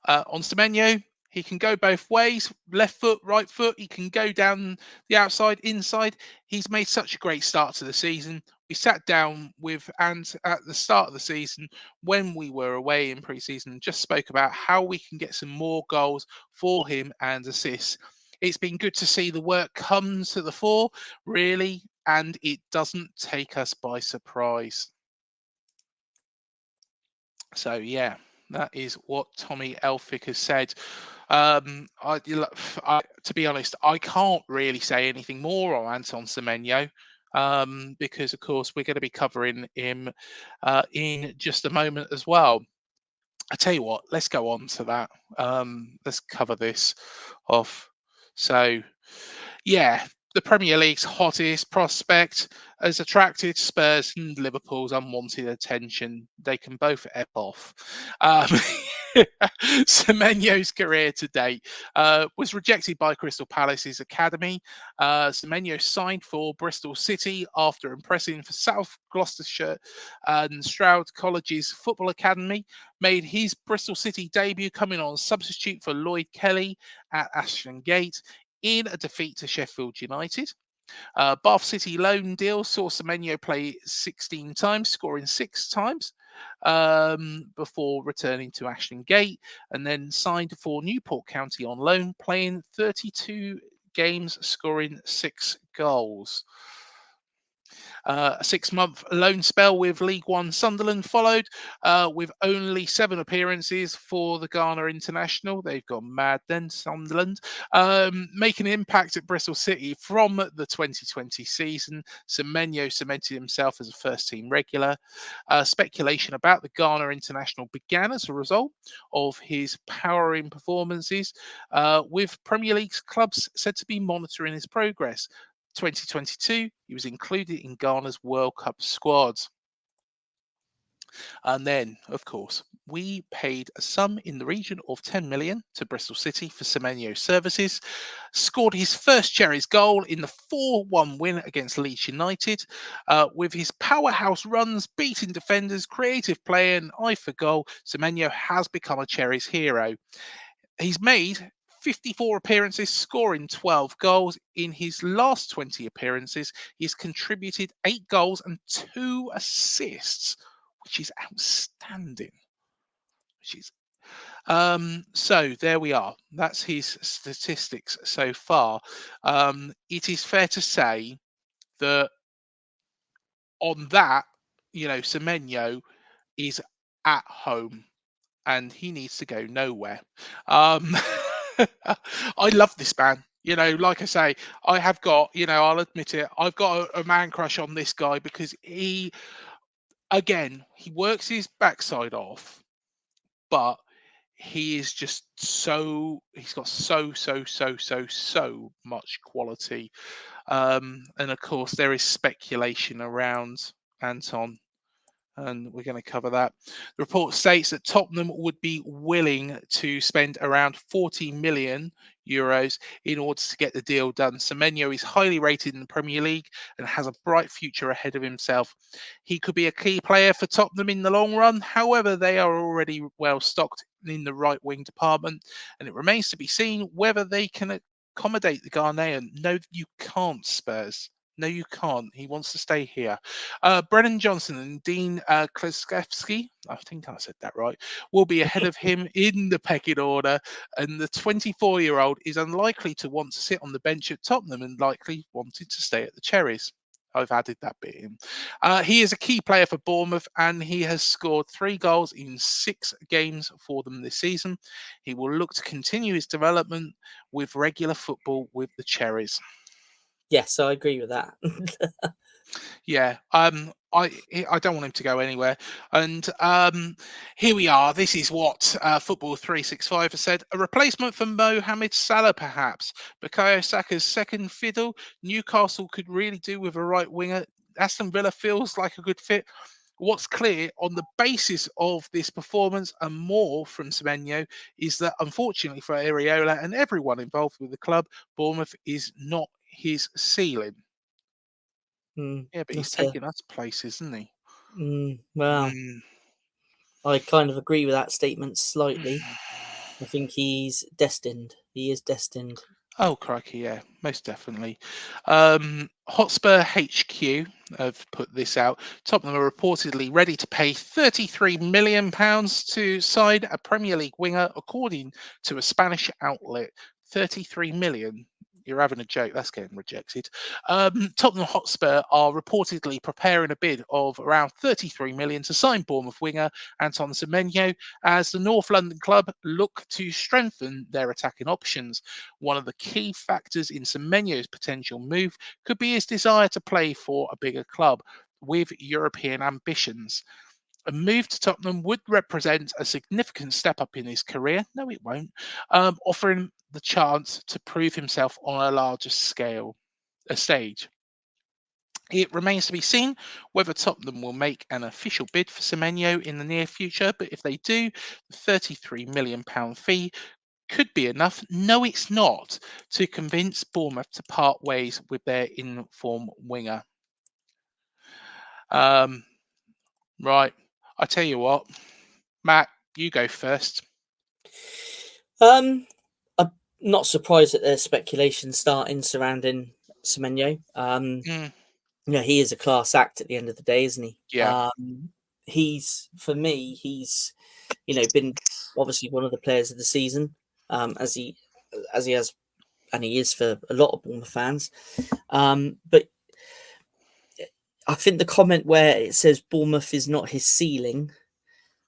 On Semenyo, he can go both ways, left foot, right foot. He can go down the outside, inside. He's made such a great start to the season. We sat down with Ant at the start of the season when we were away in pre-season and just spoke about how we can get some more goals for him and assists. It's been good to see the work come to the fore, really, and it doesn't take us by surprise. So, yeah. That is what Tommy Elphick has said. To be honest, I can't really say anything more on Anton Semenyo because, of course, we're going to be covering him in just a moment as well. I tell you what, let's go on to that. Let's cover this off. So, yeah, the Premier League's hottest prospect has attracted Spurs and Liverpool's unwanted attention. They can both F off. Semenyo's career to date was rejected by Crystal Palace's academy. Semenyo signed for Bristol City after impressing for South Gloucestershire and Stroud College's football academy. Made his Bristol City debut coming on substitute for Lloyd Kelly at Ashton Gate in a defeat to Sheffield United. Bath City loan deal saw Semenyo play 16 times, scoring 6 times before returning to Ashton Gate, and then signed for Newport County on loan, playing 32 games, scoring 6 goals. A 6-month loan spell with League One Sunderland followed, with only 7 appearances for the Ghana international. They've gone mad then, Sunderland. Making an impact at Bristol City from the 2020 season, Semenyo cemented himself as a first-team regular. Speculation about the Ghana international began as a result of his powering performances, with Premier League clubs said to be monitoring his progress. 2022, he was included in Ghana's World Cup squad. And then, of course, we paid a sum in the region of 10 million to Bristol City for Semenyo services. Scored his first Cherries goal in the 4-1 win against Leeds United. With his powerhouse runs, beating defenders, creative play, and eye for goal, Semenyo has become a Cherries hero. He's made 54 appearances, scoring 12 goals. In his last 20 appearances, he's contributed 8 goals and 2 assists, which is outstanding. So there we are. That's his statistics so far. It is fair to say that on that, Semenyo is at home and he needs to go nowhere. I love this man. Like I say, I have got, I'll admit it, I've got a man crush on this guy because he works his backside off, but he is just he's got so much quality. And of course, there is speculation around Anton, and we're going to cover that. The report states that Tottenham would be willing to spend around 40 million euros in order to get the deal done. Semenyo is highly rated in the Premier League and has a bright future ahead of himself. He could be a key player for Tottenham in the long run. However, they are already well stocked in the right wing department, and it remains to be seen whether they can accommodate the Ghanaian. No, you can't, Spurs. No, you can't. He wants to stay here. Brennan Johnson and Dean Kleskowski, I think I said that right, will be ahead of him in the pecking order. And the 24-year-old is unlikely to want to sit on the bench at Tottenham and likely wanted to stay at the Cherries. I've added that bit in. He is a key player for Bournemouth and he has scored 3 goals in 6 games for them this season. He will look to continue his development with regular football with the Cherries. Yes, I agree with that. Yeah, I don't want him to go anywhere. And here we are. This is what Football 365 has said. A replacement for Mohamed Salah, perhaps. Bukayo Saka's second fiddle. Newcastle could really do with a right winger. Aston Villa feels like a good fit. What's clear on the basis of this performance and more from Semenyo is that, unfortunately for Areola and everyone involved with the club, Bournemouth is not his ceiling. Yeah, but he's taking us places, isn't he? Well, I kind of agree with that statement slightly. I think he's destined. He is destined. Oh, crikey, yeah, most definitely. Hotspur HQ have put this out. Tottenham are reportedly ready to pay £33 million to sign a Premier League winger, according to a Spanish outlet. 33 million. You're having a joke. That's getting rejected. Tottenham Hotspur are reportedly preparing a bid of around 33 million to sign Bournemouth winger Anton Semenyo as the North London club look to strengthen their attacking options. One of the key factors in Semenyo's potential move could be his desire to play for a bigger club with European ambitions. A move to Tottenham would represent a significant step up in his career. No, it won't. Offering the chance to prove himself on a larger stage. It remains to be seen whether Tottenham will make an official bid for Semenyo in the near future, but if they do, the £33 million fee could be enough. No, it's not, to convince Bournemouth to part ways with their in-form winger. Right. I tell you what, Matt, you go first. I'm not surprised that there's speculation starting surrounding Semenyo. He is a class act at the end of the day, isn't he? Yeah. He's, for me, he's been obviously one of the players of the season, as he has, and he is for a lot of Bournemouth fans. But I think the comment where it says Bournemouth is not his ceiling,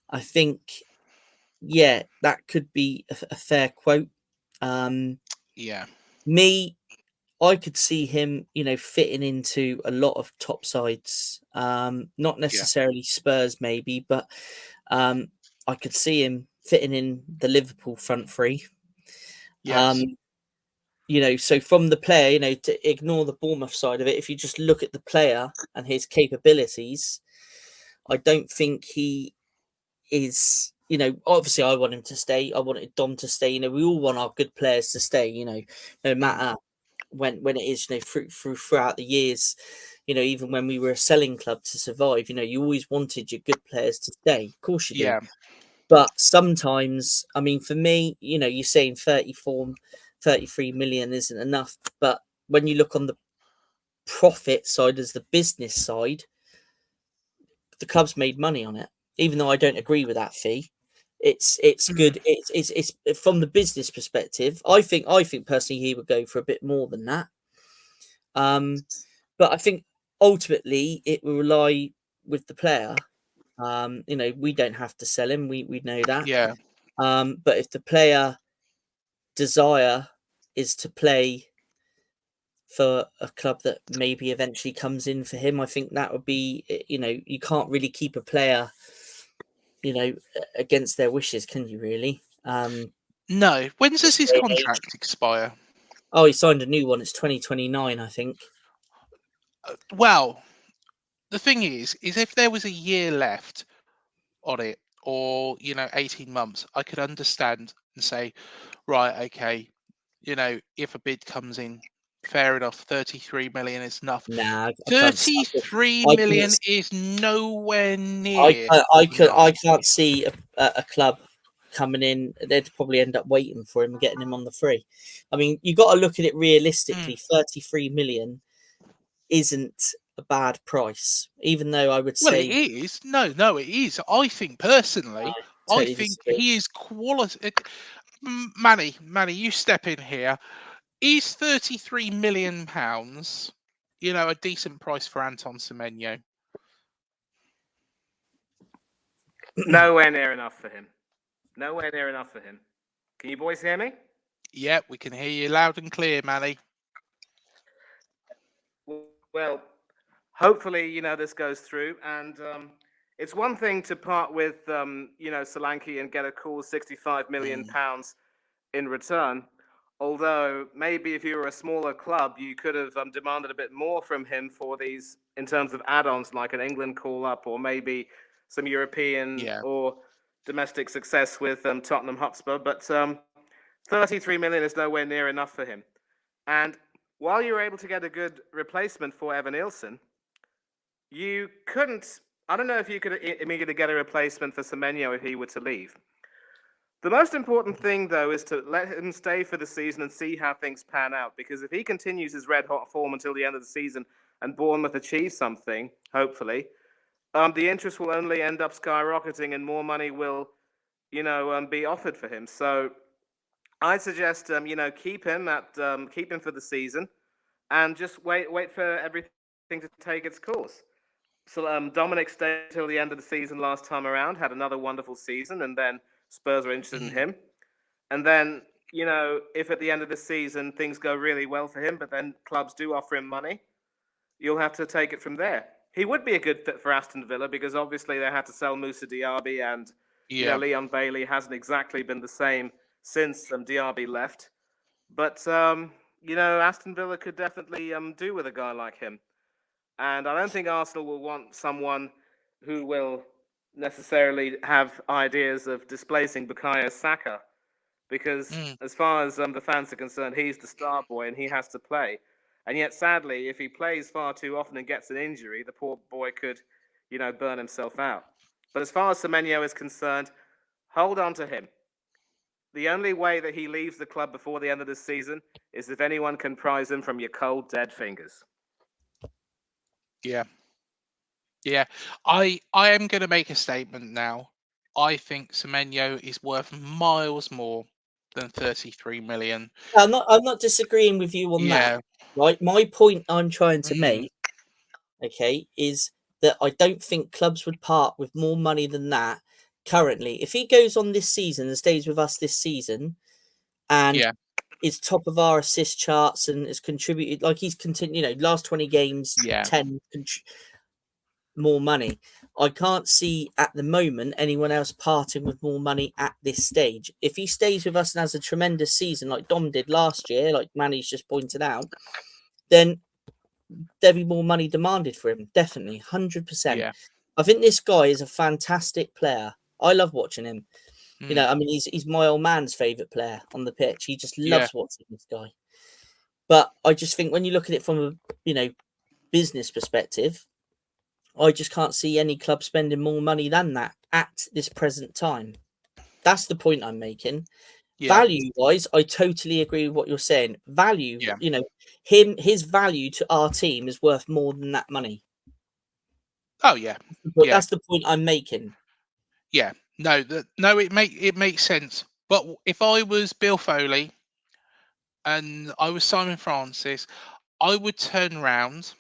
I think, yeah, that could be a fair quote. Yeah. Me, I could see him, fitting into a lot of top sides. Not necessarily Spurs, maybe, but I could see him fitting in the Liverpool front three. Yes. So from the player, to ignore the Bournemouth side of it, if you just look at the player and his capabilities, I don't think he is, obviously I want him to stay. I wanted Dom to stay. We all want our good players to stay, no matter when it is, throughout the years, even when we were a selling club to survive, you always wanted your good players to stay. Of course you do. Yeah. But sometimes, I mean, for me, you're saying 33 million isn't enough. But when you look on the profit side as the business side, the club's made money on it. Even though I don't agree with that fee, it's good. It's from the business perspective. I think personally he would go for a bit more than that. But I think ultimately it will lie with the player. We don't have to sell him. We know that. Yeah. But if the player desire is to play for a club that maybe eventually comes in for him, I think that would be, you can't really keep a player, against their wishes, can you really? No. When does his contract expire? Oh, he signed a new one. It's 2029, I think. Well, the thing is if there was a year left on it, or 18 months, I could understand and say, right, okay, if a bid comes in, fair enough, 33 million is enough. Nah, I can't. 33 I million can't, is nowhere near I enough. can't see a club coming in. They'd probably end up waiting for him and getting him on the free. I mean, you got to look at it realistically. 33 million isn't a bad price, even though I would Well, it say is. No, it is. I think personally, I totally think disagree. he is quality. Manny, you step in here. Is 33 million pounds, a decent price for Anton Semenyo? Nowhere near enough for him. Nowhere near enough for him. Can you boys hear me? Yeah, we can hear you loud and clear, Manny. Well, hopefully, this goes through. And it's one thing to part with, Solanke and get a cool £65 million in return. Although maybe if you were a smaller club, you could have demanded a bit more from him for these in terms of add-ons, like an England call-up or maybe some European or domestic success with Tottenham Hotspur. But 33 million is nowhere near enough for him. And while you were able to get a good replacement for Evan Nielsen, you couldn't. I don't know if you could immediately get a replacement for Semenyo if he were to leave. The most important thing, though, is to let him stay for the season and see how things pan out. Because if he continues his red-hot form until the end of the season and Bournemouth achieve something, hopefully, the interest will only end up skyrocketing and more money will, be offered for him. So I'd suggest, keep him for the season and just wait for everything to take its course. So Dominic stayed until the end of the season last time around, had another wonderful season, and then Spurs were interested in him. And then, if at the end of the season things go really well for him, but then clubs do offer him money, you'll have to take it from there. He would be a good fit for Aston Villa because obviously they had to sell Moussa Diaby and Leon Bailey hasn't exactly been the same since Diaby left. But, Aston Villa could definitely do with a guy like him. And I don't think Arsenal will want someone who will necessarily have ideas of displacing Bukayo Saka. Because as far as the fans are concerned, he's the star boy and he has to play. And yet, sadly, if he plays far too often and gets an injury, the poor boy could, burn himself out. But as far as Semenyo is concerned, hold on to him. The only way that he leaves the club before the end of the season is if anyone can prise him from your cold, dead fingers. Yeah. I am going to make a statement now. I think Semenyo is worth miles more than 33 million. I'm not disagreeing with you on that. Right, my point I'm trying to make okay, is that I don't think clubs would part with more money than that currently. If he goes on this season and stays with us this season and Yeah. is top of our assist charts and has contributed, like he's continued, last 20 games, Yeah. 10 more money. I can't see at the moment anyone else parting with more money at this stage. If he stays with us and has a tremendous season like Dom did last year, like Manny's just pointed out, then there'll be more money demanded for him. Definitely, 100%. Yeah. I think this guy is a fantastic player. I love watching him. I mean, he's my old man's favourite player on the pitch. He just loves watching this guy. But I just think when you look at it from a, business perspective, I just can't see any club spending more money than that at this present time. That's the point I'm making. Yeah. Value-wise, I totally agree with what you're saying. Value, Yeah. his value to our team is worth more than that money. Oh yeah. But Yeah. that's the point I'm making. Yeah. No, it makes sense. But if I was Bill Foley and I was Simon Francis, I would turn around,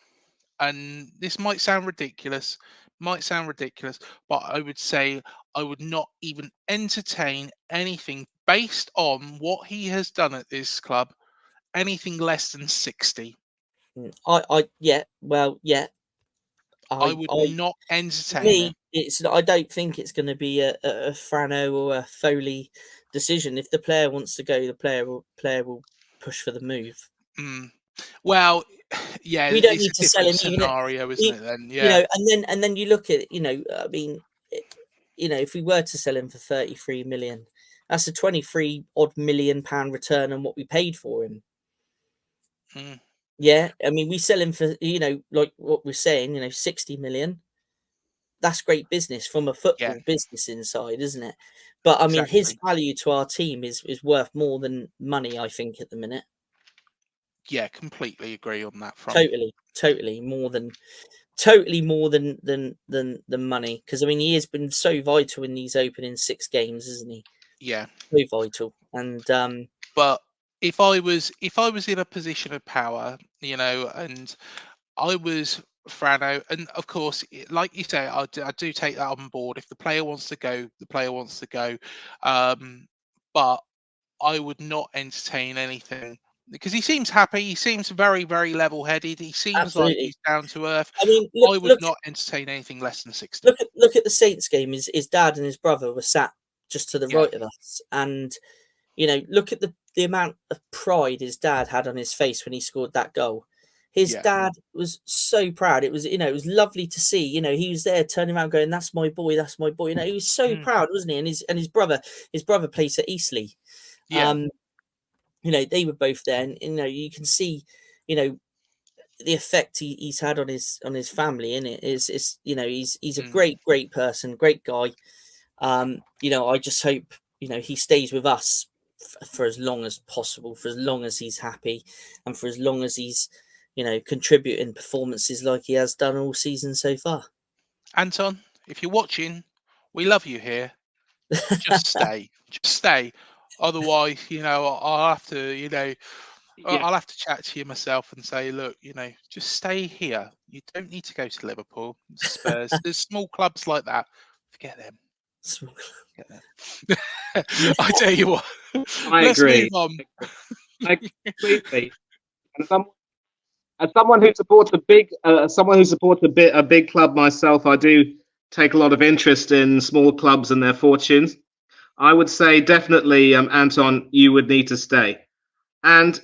and this might sound ridiculous, but I would say I would not even entertain anything based on what he has done at this club, anything less than 60. I would not entertain it. I don't think it's going to be a Frano or a Foley decision. If the player wants to go, the player will push for the move. Well, yeah, We don't it's need a to sell him different scenario, isn't it? Then, and then you look at I mean, if we were to sell him for 33 million, that's a 23 odd million pound return on what we paid for him. Yeah, I mean, we sell him for like what we're saying, 60 million. That's great business from a football business inside, isn't it? But I mean, his value to our team is worth more than money, I think, at the minute. Yeah, completely agree on that front. Totally more than money, because I mean he has been so vital in these opening 6 games, isn't he? Yeah, so vital. And but if I was in a position of power, and I was Frano, and of course, like you say, I do take that on board. If the player wants to go, the player wants to go. But I would not entertain anything because he seems happy. He seems very, very level-headed. He seems like he's down to earth. I mean, I would not entertain anything less than 60. Look at the Saints game. His dad and his brother were sat just to the right of us, and look at the amount of pride his dad had on his face when he scored that goal. His dad was so proud. It was lovely to see. He was there turning around going, "That's my boy, that's my boy." He was so proud, wasn't he? And his brother plays at Eastleigh. They were both there, and you can see, the effect he's had on his family. In it is he's a great person, great guy. I just hope he stays with us for as long as possible, for as long as he's happy, and for as long as he's contributing performances like he has done all season so far. Anton, if you're watching, we love you here. Just stay. Otherwise, I'll have to, I'll have to chat to you myself and say, look, just stay here. You don't need to go to Liverpool, Spurs. There's small clubs like that. Forget them. I tell you what. Let's agree. Move on. I completely. And as someone who supports a big club myself, I do take a lot of interest in small clubs and their fortunes. I would say definitely, Anton, you would need to stay. And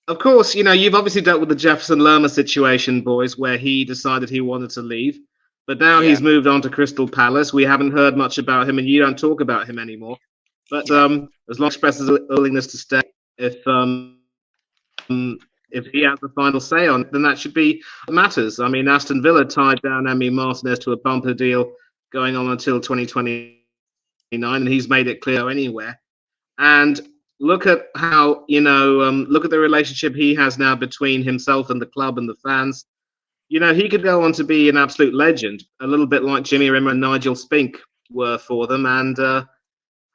of course, you've obviously dealt with the Jefferson Lerma situation, boys, where he decided he wanted to leave. But now he's moved on to Crystal Palace. We haven't heard much about him, and you don't talk about him anymore. But as long as he expresses a willingness to stay, if he has the final say on it, then that should be what matters. I mean, Aston Villa tied down Emi Martinez to a bumper deal going on until 2029, and he's made it clear anywhere. And look at how, look at the relationship he has now between himself and the club and the fans. He could go on to be an absolute legend, a little bit like Jimmy Rimmer and Nigel Spink were for them. And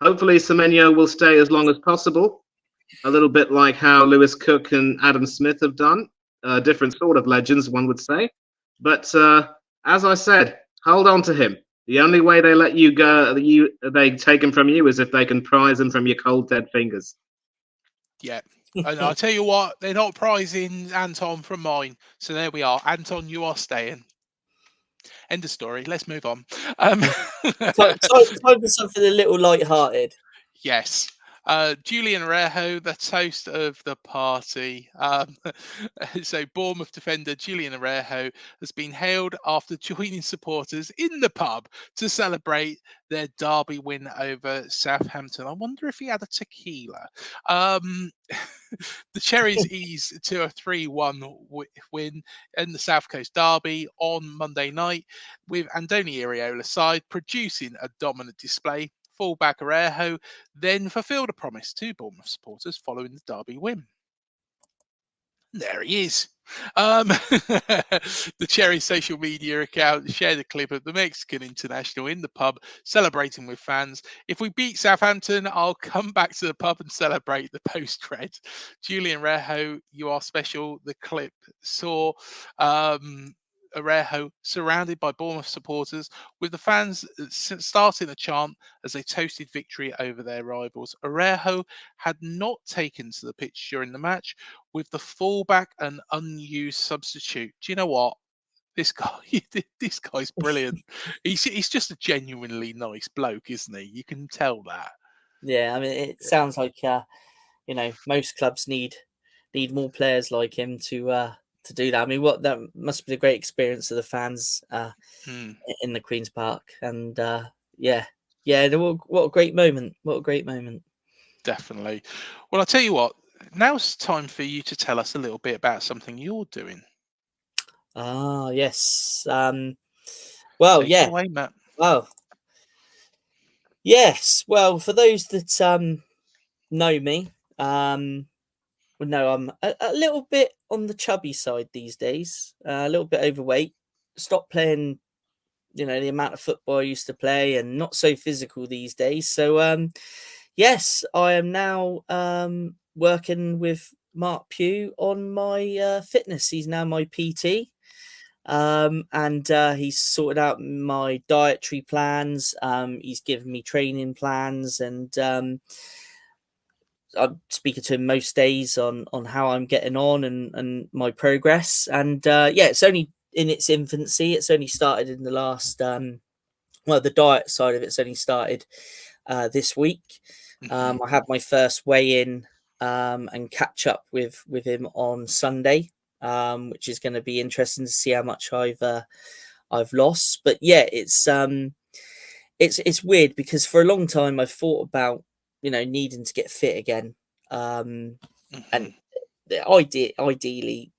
hopefully Semenyo will stay as long as possible, a little bit like how Lewis Cook and Adam Smith have done. Different sort of legends, one would say. But as I said, hold on to him. The only way they let you go, they take him from you, is if they can prize him from your cold dead fingers. Yeah. And I'll tell you what, they're not prizing Anton from mine. So there we are. Anton, you are staying. End of story. Let's move on. Time for something a little light-hearted. Yes. Julian Arejo, the toast of the party. So Bournemouth defender Julian Arejo has been hailed after joining supporters in the pub to celebrate their derby win over Southampton. I wonder if he had a tequila. The Cherries eased to a 3-1 win in the South Coast derby on Monday night, with Andoni Iraola's side producing a dominant display. Fullback Arejo then fulfilled a promise to Bournemouth supporters following the derby win. There he is. The Cherry social media account shared a clip of the Mexican international in the pub celebrating with fans. If we beat Southampton, I'll come back to the pub and celebrate, the post read. Julian Rejo, you are special. The clip saw Arejo surrounded by Bournemouth supporters, with the fans starting a chant as they toasted victory over their rivals. Arejo had not taken to the pitch during the match, with the fullback an unused substitute. Do you know what? This guy, this guy's brilliant. He's just a genuinely nice bloke, isn't he? You can tell that. Yeah, I mean, it sounds like most clubs need more players like him to do that. I mean, that must be a great experience for the fans in the Queen's Park, and what a great moment! What a great moment! Definitely. Well, I'll tell you what. Now's time for you to tell us a little bit about something you're doing. Ah, yes. Take it away, Matt. Well, yes. Well, for those that know me, I'm a little bit on the chubby side these days. A little bit overweight. Stopped playing, the amount of football I used to play, and not so physical these days. So, yes, I am now working with Mark Pugh on my fitness. He's now my PT. And he's sorted out my dietary plans. He's given me training plans, and I'm speaking to him most days on how I'm getting on and my progress. And it's only in its infancy. It's only started in the last the diet side of it's only started this week. I had my first weigh in and catch up with him on Sunday, which is going to be interesting to see how much I've lost. But yeah, it's weird because for a long time I've thought about needing to get fit again, and ideally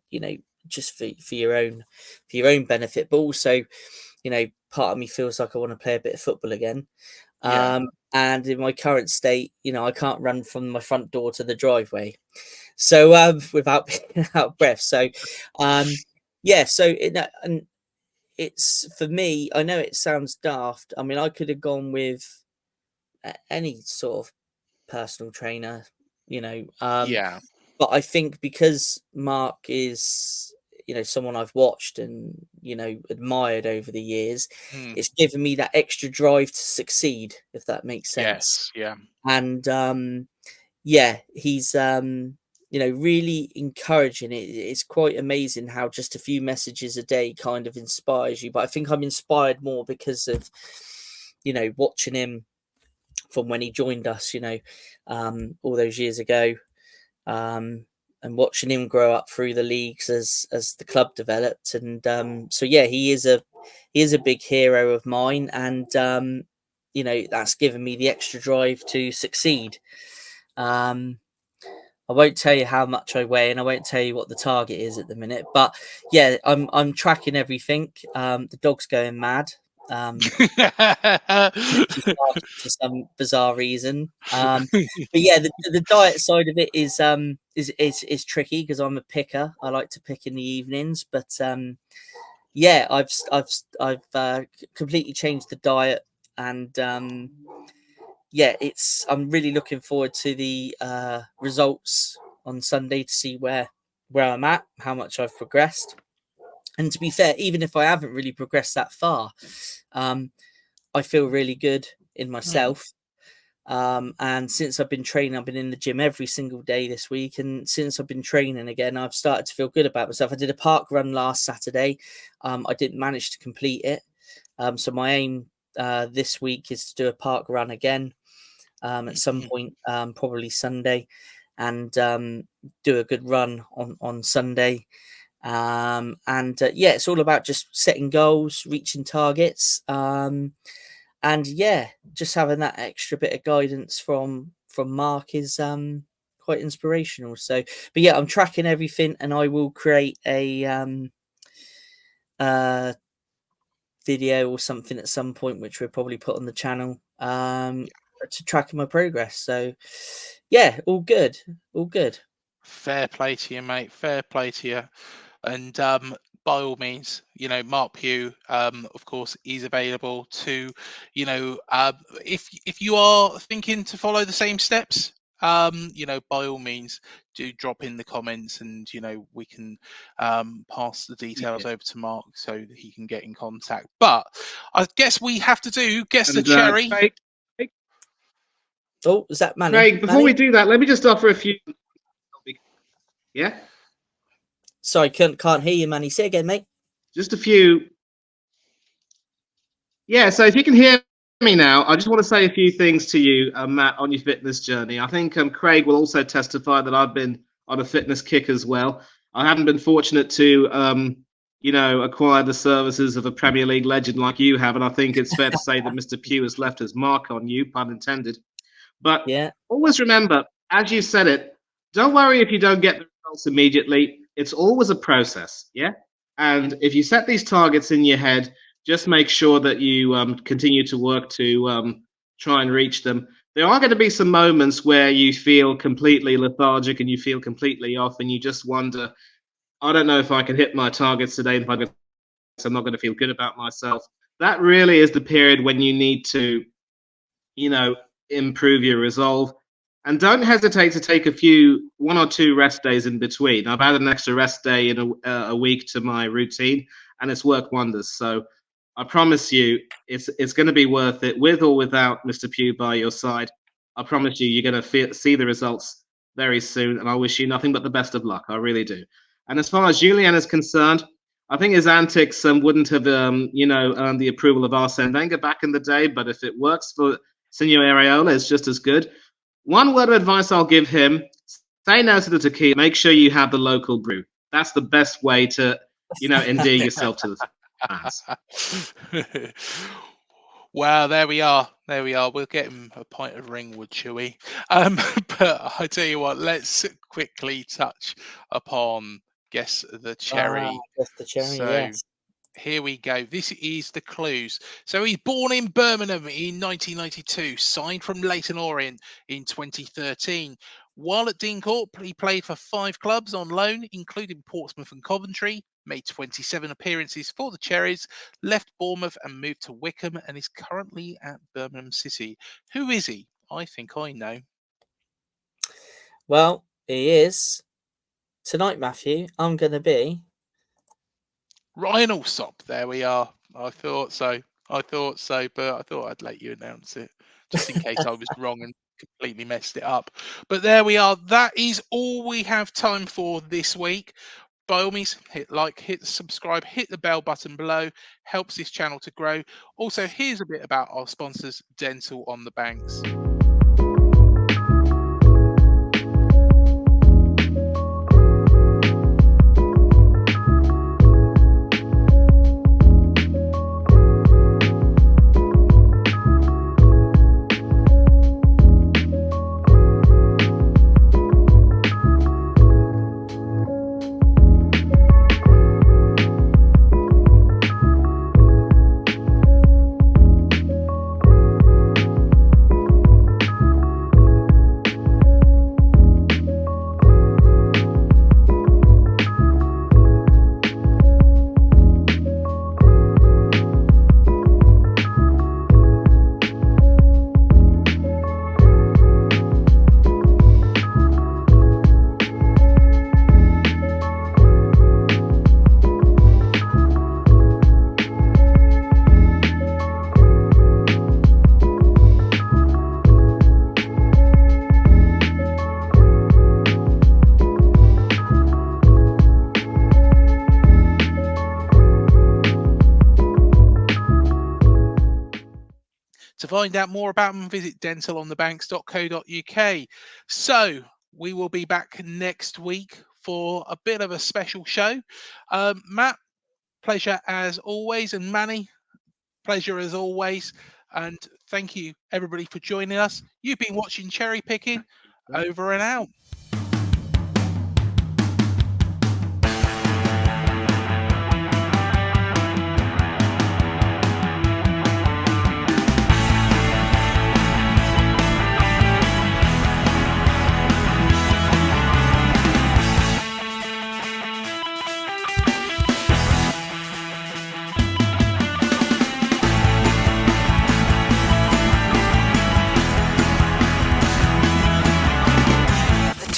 just for your own benefit, but also part of me feels like I want to play a bit of football again. And in my current state, I can't run from my front door to the driveway, so without being out of breath. So and it's, for me, I know it sounds daft. I mean, I could have gone with any sort of personal trainer, but I think because Mark is someone I've watched and admired over the years, it's given me that extra drive to succeed, if that makes sense. And he's really encouraging it. It's quite amazing how just a few messages a day kind of inspires you. But I think I'm inspired more because of watching him from when he joined us, all those years ago, and watching him grow up through the leagues as the club developed. And he is a big hero of mine, and that's given me the extra drive to succeed. I won't tell you how much I weigh, and I won't tell you what the target is at the minute. But yeah, I'm tracking everything. The dog's going mad. For some bizarre reason. But yeah, the diet side of it is tricky because I'm a picker. I like to pick in the evenings, but I've completely changed the diet, and I'm really looking forward to the results on Sunday to see where I'm at, how much I've progressed. And to be fair, even if I haven't really progressed that far, I feel really good in myself. And since I've been training, I've been in the gym every single day this week. And since I've been training again, I've started to feel good about myself. I did a park run last Saturday. I didn't manage to complete it. So my aim this week is to do a park run again at some point, probably Sunday, and do a good run on Sunday. Yeah, it's all about just setting goals, reaching targets. And yeah, just having that extra bit of guidance from Mark is quite inspirational. So, but yeah, I'm tracking everything, and I will create a video or something at some point, which we'll probably put on the channel to track my progress. So, yeah, all good, all good. Fair play to you, mate. Fair play to you. And by all means, Mark Pugh, of course, is available to, if you are thinking to follow the same steps, by all means, do drop in the comments, and we can pass the details over to Mark so that he can get in contact. But I guess we have to guess the cherry. Craig, oh, is that Manny? Craig, before we do that, let me just offer a few. Yeah. Sorry, can't hear you, Manny. Say again, mate. Just a few. Yeah, so if you can hear me now, I just want to say a few things to you, Matt, on your fitness journey. I think Craig will also testify that I've been on a fitness kick as well. I haven't been fortunate to, acquire the services of a Premier League legend like you have, and I think it's fair to say that Mr. Pugh has left his mark on you, pun intended. But always remember, as you said it, don't worry if you don't get the results immediately. It's always a process, yeah? And if you set these targets in your head, just make sure that you continue to work to try and reach them. There are going to be some moments where you feel completely lethargic and you feel completely off, and you just wonder, I don't know if I can hit my targets today. If I'm not going to feel good about myself. That really is the period when you need to, improve your resolve. And don't hesitate to take one or two rest days in between. I've added an extra rest day in a week to my routine, and it's worked wonders. So I promise you, it's going to be worth it, with or without Mr. Pugh by your side. I promise you, you're going to see the results very soon, and I wish you nothing but the best of luck. I really do. And as far as Julian is concerned, I think his antics wouldn't have, earned the approval of Arsene Wenger back in the day. But if it works for Senor Areola, it's just as good. One word of advice I'll give him: say no to the tequila. Make sure you have the local brew. That's the best way to, endear yourself to the fans. Well, there we are. We'll get him a pint of Ringwood, Chewy. But I tell you what, let's quickly touch upon Guess the Cherry. Guess the Cherry, so, yes. Here we go. This is the clues. So he's born in Birmingham in 1992, signed from Leyton Orient in 2013. While at Dean Court, he played for 5 clubs on loan, including Portsmouth and Coventry, made 27 appearances for the Cherries, left Bournemouth and moved to Wickham, and is currently at Birmingham City. Who is he? I think I know. Well, he is. Tonight, Matthew, I'm going to be Ryan Alsop. There we are. I thought so, but I thought I'd let you announce it, just in case I was wrong and completely messed it up. But there we are. That is all we have time for this week. By all means, hit like, hit subscribe, hit the bell button below. Helps this channel to grow. Also, here's a bit about our sponsors, Dental on the Banks. To find out more about them, visit dentalonthebanks.co.uk. So we will be back next week for a bit of a special show. Matt, pleasure as always, and Manny, pleasure as always. And thank you, everybody, for joining us. You've been watching Cherry Picking. Over and out.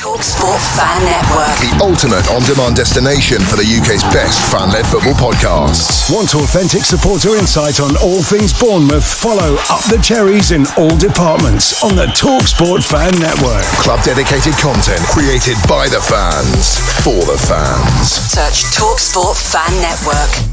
Talksport Fan Network. The ultimate on-demand destination for the UK's best fan-led football podcasts. Want authentic supporter insight on all things Bournemouth? Follow Up the Cherries in all departments on the Talksport Fan Network. Club-dedicated content created by the fans, for the fans. Search Talksport Fan Network.